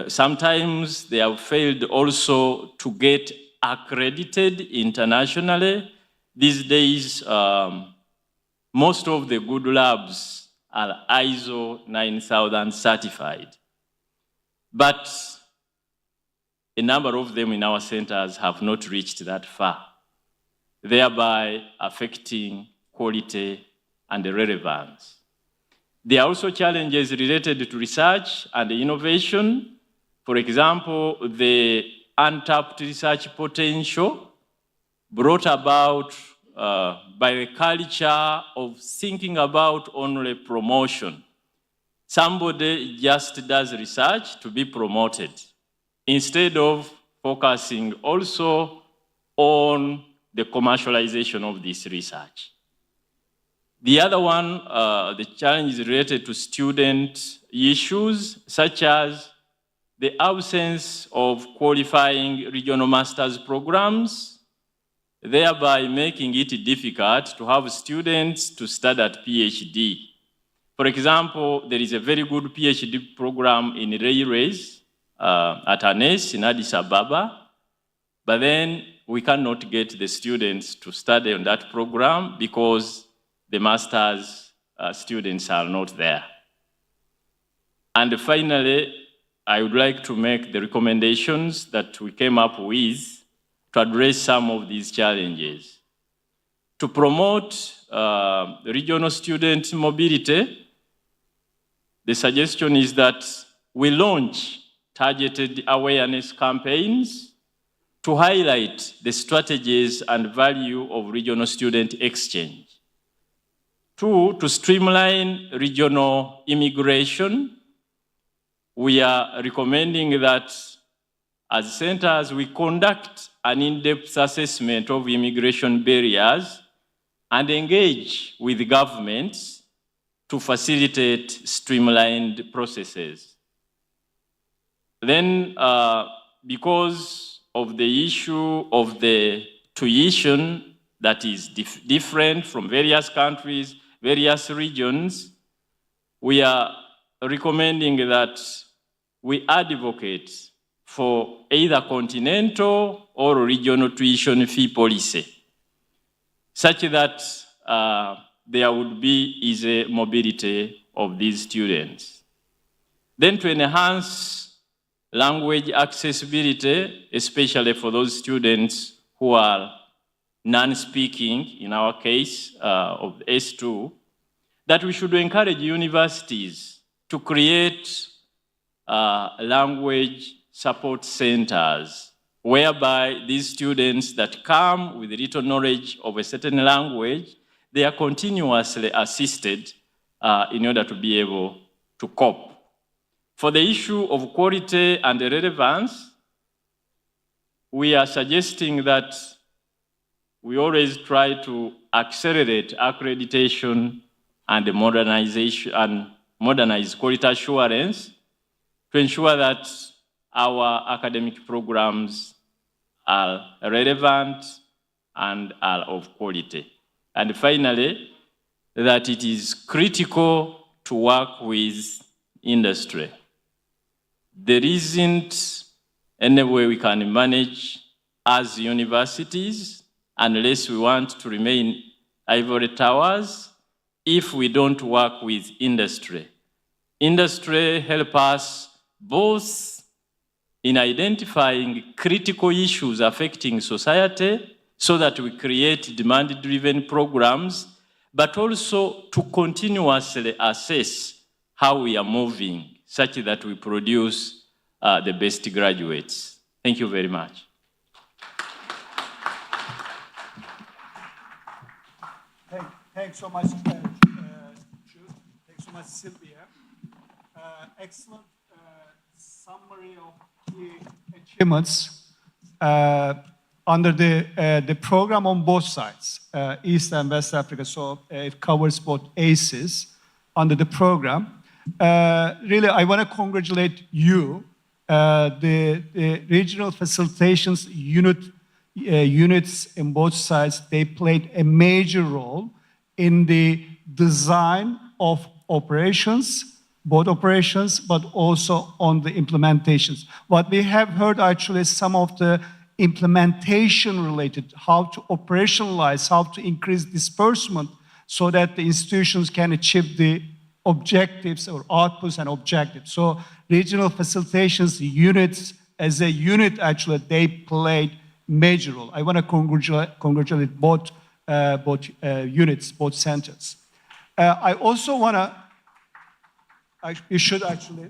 Sometimes they have failed also to get accredited internationally. These days, most of the good labs are ISO 9000 certified. But a number of them in our centers have not reached that far, thereby affecting quality and relevance. There are also challenges related to research and innovation. For example, the untapped research potential brought about by the culture of thinking about only promotion. Somebody just does research to be promoted, instead of focusing also on the commercialization of this research. The other one, the challenge is related to student issues, such as the absence of qualifying regional master's programs, thereby making it difficult to have students to study at PhD. For example, there is a very good PhD program in railways at ANES in Addis Ababa, but then we cannot get the students to study on that program because the master's students are not there. And finally, I would like to make the recommendations that we came up with to address some of these challenges. To promote regional student mobility, the suggestion is that we launch targeted awareness campaigns to highlight the strategies and value of regional student exchange. 2, to streamline regional immigration, we are recommending that as centers, we conduct an in-depth assessment of immigration barriers and engage with governments to facilitate streamlined processes. Then, because of the issue of the tuition that is different from various countries, various regions, we are recommending that we advocate for either continental or regional tuition fee policy, such that there would be easy mobility of these students. Then to enhance language accessibility, especially for those students who are non-speaking, in our case of S2, that we should encourage universities to create language support centers, whereby these students that come with little knowledge of a certain language, they are continuously assisted in order to be able to cope. For the issue of quality and relevance, we are suggesting that we always try to accelerate accreditation and modernization and modernize quality assurance to ensure that our academic programs are relevant and are of quality. And finally, that it is critical to work with industry. There isn't any way we can manage as universities unless we want to remain ivory towers if we don't work with industry. Industry help us both in identifying critical issues affecting society so that we create demand-driven programs, but also to continuously assess how we are moving such that we produce the best graduates. Thank you very much. Thanks so much, Jude. Thanks so much, Sylvia. Excellent summary of key achievements under the program on both sides, East and West Africa. So it covers both ACEs under the program. Really, I want to congratulate you, the regional facilitations units in both sides. They played a major role in the design of operations, both operations, but also on the implementations. What we have heard actually some of the implementation related, how to operationalize, how to increase disbursement so that the institutions can achieve the objectives or outputs and objectives. So regional facilitations units, as a unit actually, they played major role. I want to congratulate both units, both centers. I also want to, you should actually,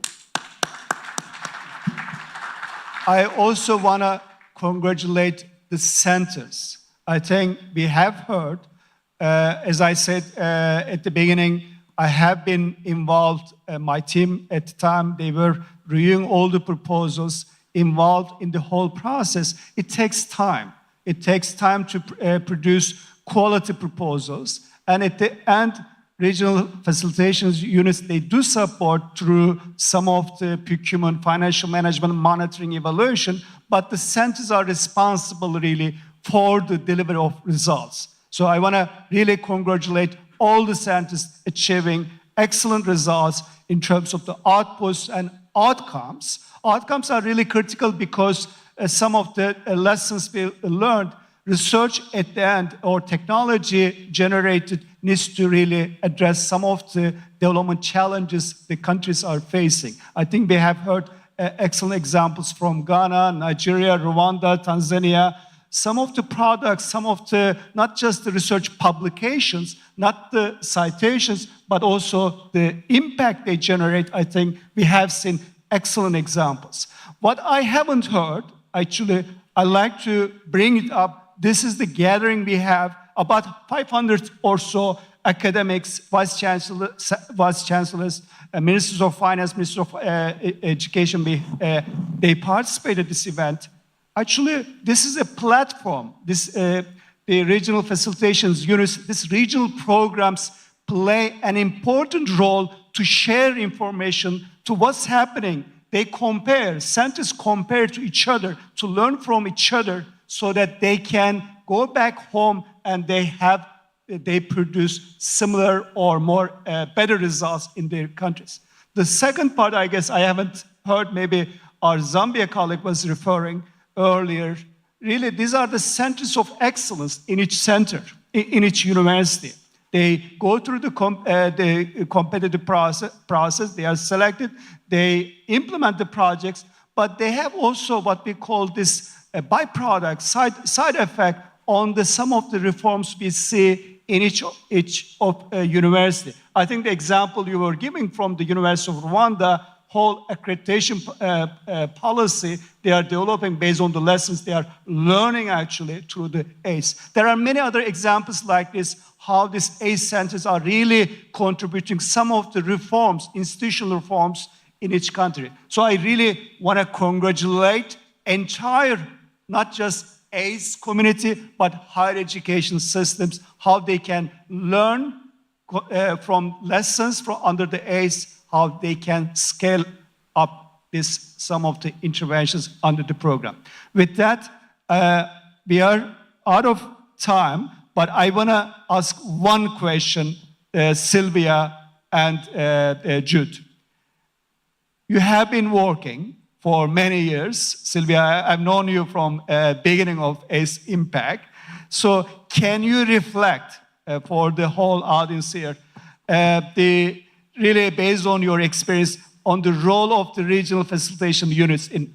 I also want to congratulate the centers. I think we have heard, as I said at the beginning, I have been involved, my team at the time, they were reviewing all the proposals, involved in the whole process. It takes time. It takes time to produce quality proposals. And at the end, regional facilitations units, they do support through some of the procurement, financial management, monitoring, evaluation, but the centers are responsible really for the delivery of results. So I want to really congratulate all the centers achieving excellent results in terms of the outputs and outcomes. Outcomes are really critical because some of the lessons we learned, research at the end or technology generated needs to really address some of the development challenges the countries are facing. I think we have heard excellent examples from Ghana, Nigeria, Rwanda, Tanzania. Some of the products, some of the, not just the research publications, not the citations, but also the impact they generate, I think we have seen excellent examples. What I haven't heard, actually, I like to bring it up. This is the gathering we have, about 500 or so academics, vice chancellors, ministers of finance, ministers of education, they participated in this event. Actually, this is a platform. The regional facilitations units, these regional programs play an important role to share information to what's happening. They compare, centers compare to each other, to learn from each other so that they can go back home and they produce similar or more better results in their countries. The second part, I guess I haven't heard, maybe our Zambia colleague was referring earlier. Really, these are the centers of excellence in each center, in each university. They go through the competitive process, they are selected, they implement the projects, but they have also what we call this byproduct, side effect on some of the reforms we see in each university. I think the example you were giving from the University of Rwanda, whole accreditation policy they are developing based on the lessons they are learning actually through the ACE. There are many other examples like this, how these ACE centers are really contributing some of the reforms, institutional reforms in each country. So I really want to congratulate entire, not just ACE community, but higher education systems, how they can learn from lessons from under the ACE, how they can scale up some of the interventions under the program. With that, we are out of time, but I want to ask one question, Sylvia and Jude. You have been working for many years. Sylvia, I've known you from beginning of ACE Impact. So can you reflect for the whole audience here, really based on your experience on the role of the regional facilitation units in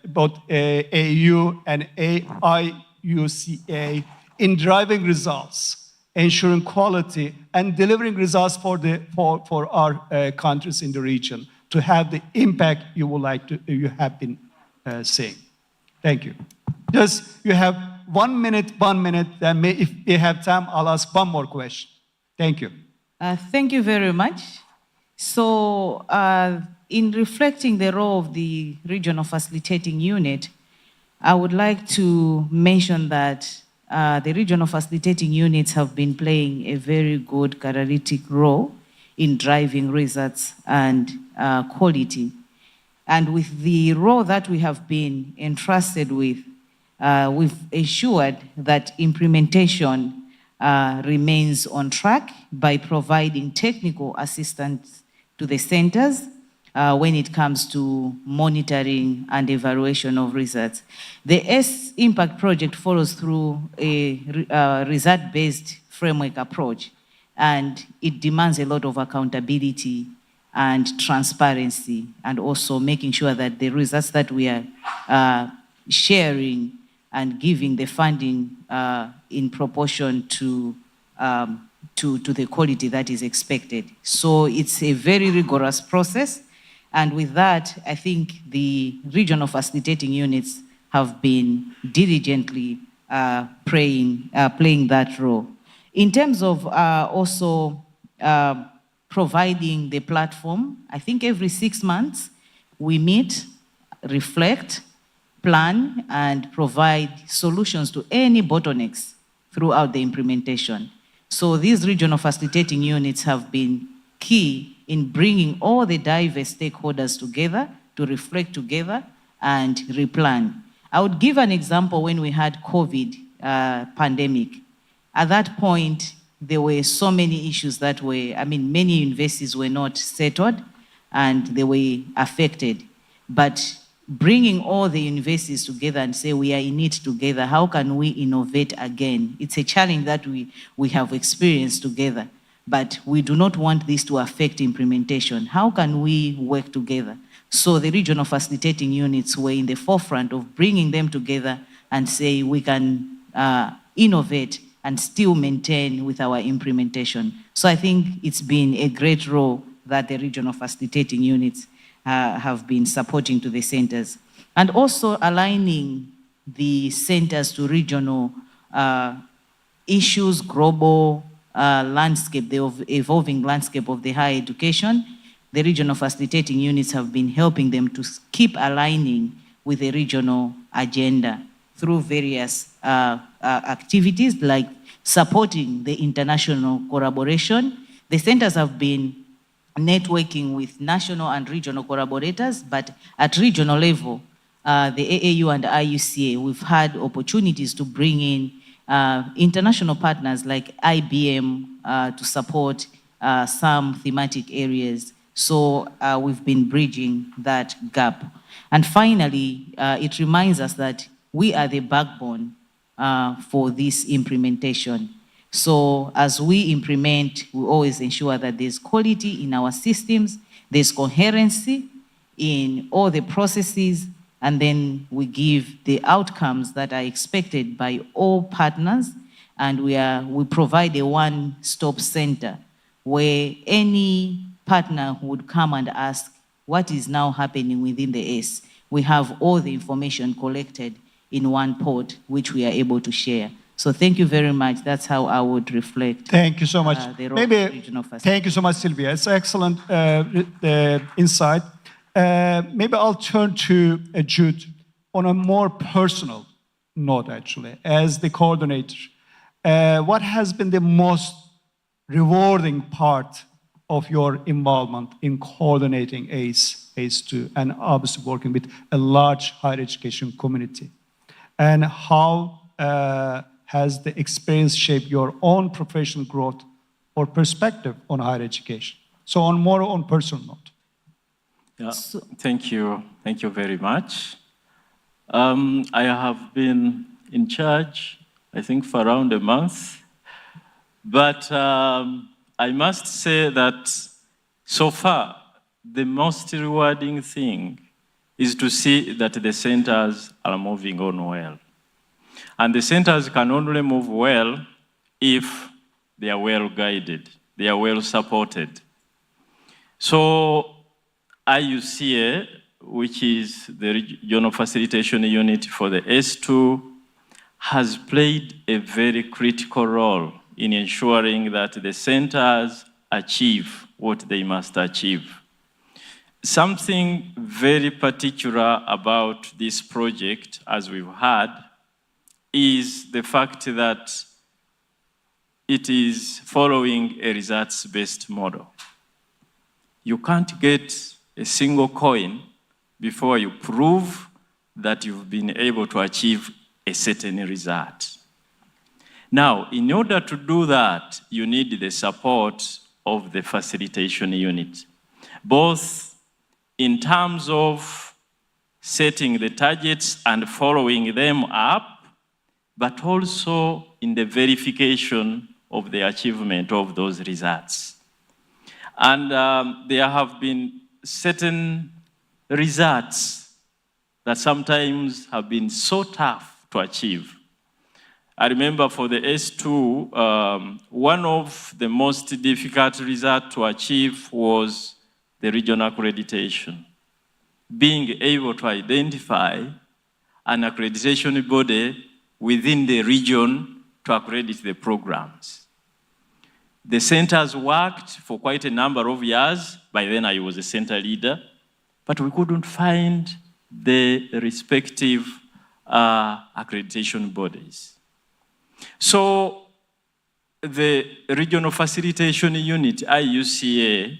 both AU and AIUCA in driving results, ensuring quality, and delivering results for our countries in the region to have the impact you have been seeing. Thank you. Just you have 1 minute, then if you have time, I'll ask one more question. Thank you. Thank you very much. So in reflecting the role of the regional facilitating unit, I would like to mention that the regional facilitating units have been playing a very good catalytic role in driving results and quality. And with the role that we have been entrusted with, we've ensured that implementation remains on track by providing technical assistance to the centers when it comes to monitoring and evaluation of results. The ACE Impact project follows through a result-based framework approach, and it demands a lot of accountability and transparency, and also making sure that the results that we are sharing and giving the funding in proportion to the quality that is expected. So it's a very rigorous process, and with that, I think the regional facilitating units have been diligently playing that role. In terms of also providing the platform, I think every 6 months we meet, reflect, plan, and provide solutions to any bottlenecks throughout the implementation. So these regional facilitating units have been key in bringing all the diverse stakeholders together to reflect together and replan. I would give an example when we had COVID pandemic. At that point, there were so many issues that were, many universities were not settled and they were affected. But bringing all the universities together and say we are in it together, how can we innovate again? It's a challenge that we have experienced together, but we do not want this to affect implementation. How can we work together? So the regional facilitating units were in the forefront of bringing them together and say we can innovate and still maintain with our implementation. So I think it's been a great role that the regional facilitating units have been supporting to the centers. And also aligning the centers to regional issues, global landscape, the evolving landscape of the higher education. The regional facilitating units have been helping them to keep aligning with the regional agenda through various activities like supporting the international collaboration. The centers have been networking with national and regional collaborators, but at regional level, the AAU and IUCA, we've had opportunities to bring in international partners like IBM to support some thematic areas. So we've been bridging that gap. And finally, it reminds us that we are the backbone for this implementation. So as we implement, we always ensure that there's quality in our systems, there's coherency in all the processes, and then we give the outcomes that are expected by all partners, and we provide a one-stop center where any partner would come and ask, what is now happening within the S? We have all the information collected in one port, which we are able to share. So thank you very much. That's how I would reflect. Thank you so much. Thank you so much, Sylvia. It's excellent insight. Maybe I'll turn to Jude on a more personal note, actually, as the coordinator. What has been the most rewarding part of your involvement in coordinating ACE2, and obviously working with a large higher education community? And how has the experience shaped your own professional growth or perspective on higher education? So on personal note. Yeah, thank you. Thank you very much. I have been in charge, I think, for around a month. But I must say that so far, the most rewarding thing is to see that the centers are moving on well. And the centers can only move well if they are well guided, they are well supported. So IUCA, which is the Regional Facilitation Unit for the S2, has played a very critical role in ensuring that the centers achieve what they must achieve. Something very particular about this project, as we've had, is the fact that it is following a results-based model. You can't get a single coin before you prove that you've been able to achieve a certain result. Now, in order to do that, you need the support of the facilitation unit, both in terms of setting the targets and following them up, but also in the verification of the achievement of those results. And there have been certain results that sometimes have been so tough to achieve. I remember for the S2, one of the most difficult results to achieve was the regional accreditation. Being able to identify an accreditation body within the region to accredit the programs. The centers worked for quite a number of years. By then I was a center leader, but we couldn't find the respective accreditation bodies. So the Regional Facilitation Unit, IUCA,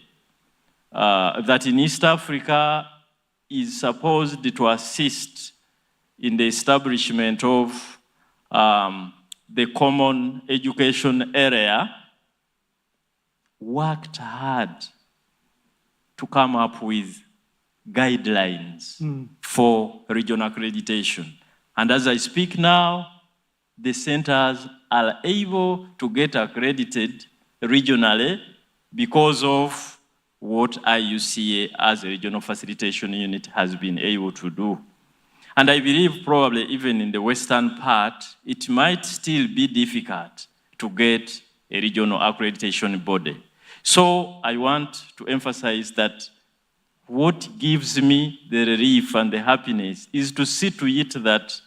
that in East Africa is supposed to assist in the establishment of the common education area, worked hard to come up with guidelines for regional accreditation. And as I speak now, the centers are able to get accredited regionally because of what IUCA as a regional facilitation unit has been able to do. And I believe probably even in the western part, it might still be difficult to get a regional accreditation body. So I want to emphasize that what gives me the relief and the happiness is to see to it that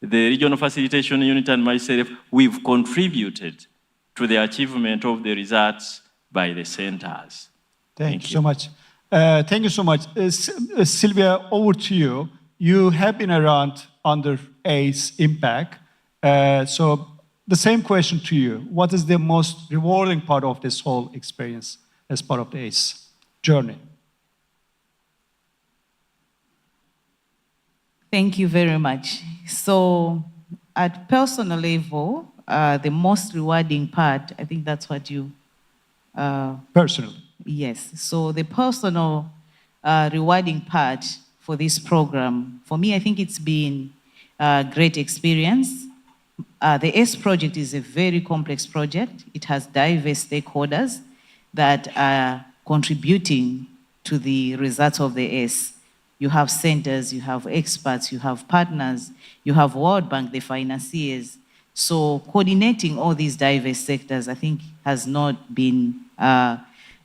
the regional facilitation unit and myself, we've contributed to the achievement of the results by the centers. Thank you so much. Thank you so much. Sylvia, over to you. You have been around under ACE Impact. So the same question to you. What is the most rewarding part of this whole experience as part of the ACE journey? Thank you very much. So at personal level, the most rewarding part, I think that's what you... Personal. Yes. So the personal rewarding part for this program, for me, I think it's been a great experience. The ACE project is a very complex project. It has diverse stakeholders that are contributing to the results of the ACE. You have centers, you have experts, you have partners, you have World Bank, the financiers. So coordinating all these diverse sectors, I think, has not been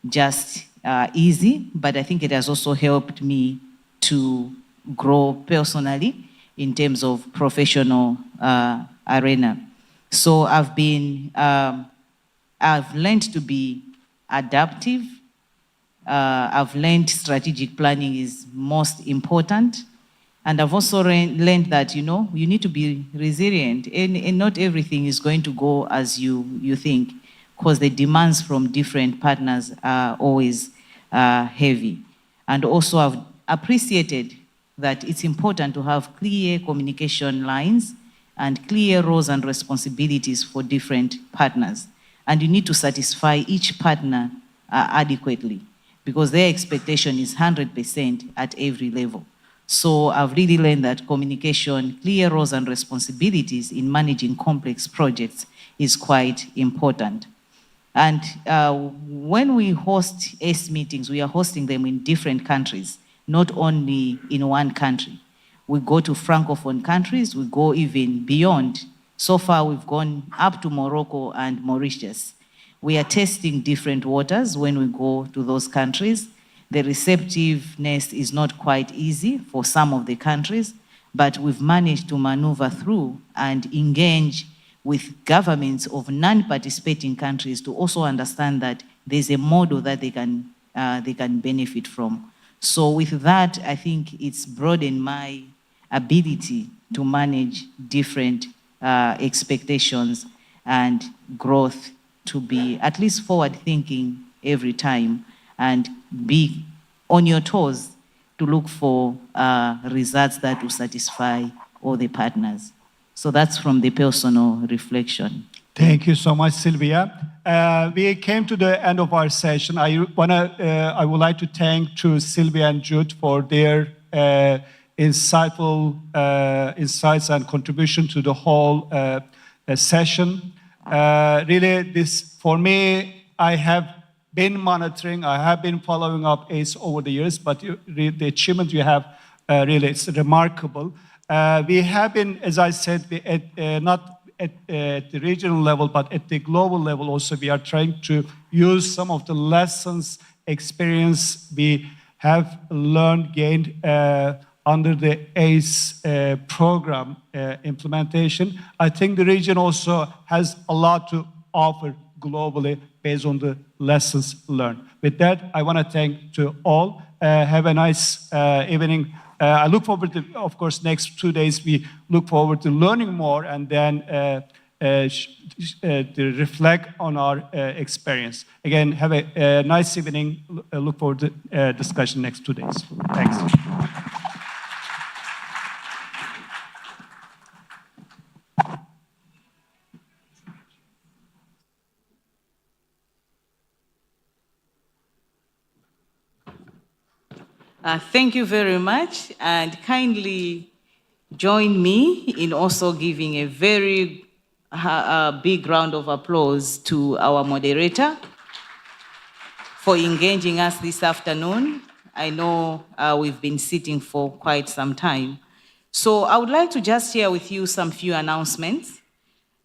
just easy, but I think it has also helped me to grow personally in terms of professional arena. So I've learned to be adaptive. I've learned strategic planning is most important. And I've also learned that, you need to be resilient, and not everything is going to go as you think, because the demands from different partners are always heavy. And also I've appreciated that it's important to have clear communication lines and clear roles and responsibilities for different partners. And you need to satisfy each partner adequately, because their expectation is 100% at every level. So I've really learned that communication, clear roles and responsibilities in managing complex projects is quite important. And when we host ACE meetings, we are hosting them in different countries, not only in one country. We go to Francophone countries, we go even beyond. So far, we've gone up to Morocco and Mauritius. We are testing different waters when we go to those countries. The receptiveness is not quite easy for some of the countries, but we've managed to maneuver through and engage with governments of non-participating countries to also understand that there's a model that they can benefit from. So with that, I think it's broadened my ability to manage different expectations and growth, to be at least forward-thinking every time and be on your toes to look for results that will satisfy all the partners. So that's from the personal reflection. Thank you so much, Sylvia. We came to the end of our session. I would like to thank Sylvia and Jude for their insightful insights and contribution to the whole session. Really, this, for me, I have been monitoring, I have been following up ACE over the years, but the achievement you have, really, it's remarkable. We have been, as I said, not at the regional level, but at the global level also, we are trying to use some of the lessons, experience we have learned, gained under the ACE program implementation. I think the region also has a lot to offer globally based on the lessons learned. With that, I want to thank to all. Have a nice evening. I look forward to, of course, next 2 days, we look forward to learning more and then to reflect on our experience. Again, have a nice evening. Look forward to discussion next 2 days. Thanks. Thank you very much, and kindly join me in also giving a very big round of applause to our moderator for engaging us this afternoon. I know we've been sitting for quite some time. So I would like to just share with you some few announcements.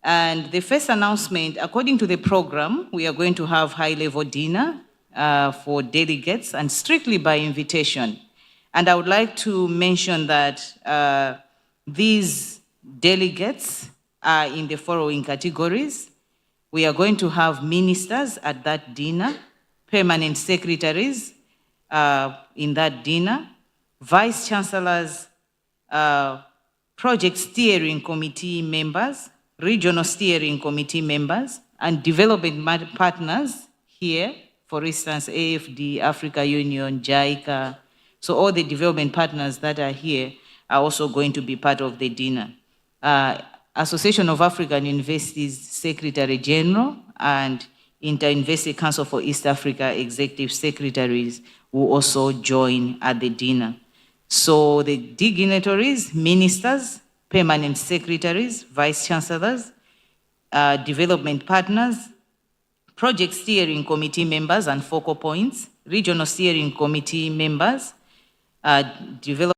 And the first announcement, according to the program, we are going to have high-level dinner for delegates and strictly by invitation. And I would like to mention that these delegates are in the following categories. We are going to have ministers at that dinner, permanent secretaries in that dinner, vice chancellors, project steering committee members, regional steering committee members, and development partners here, for instance, AFD, Africa Union, JICA. So all the development partners that are here are also going to be part of the dinner. Association of African Universities Secretary General and Inter-University Council for East Africa Executive Secretaries will also join at the dinner. So the dignitaries, ministers, permanent secretaries, vice chancellors, development partners, project steering committee members and focal points, regional steering committee members, development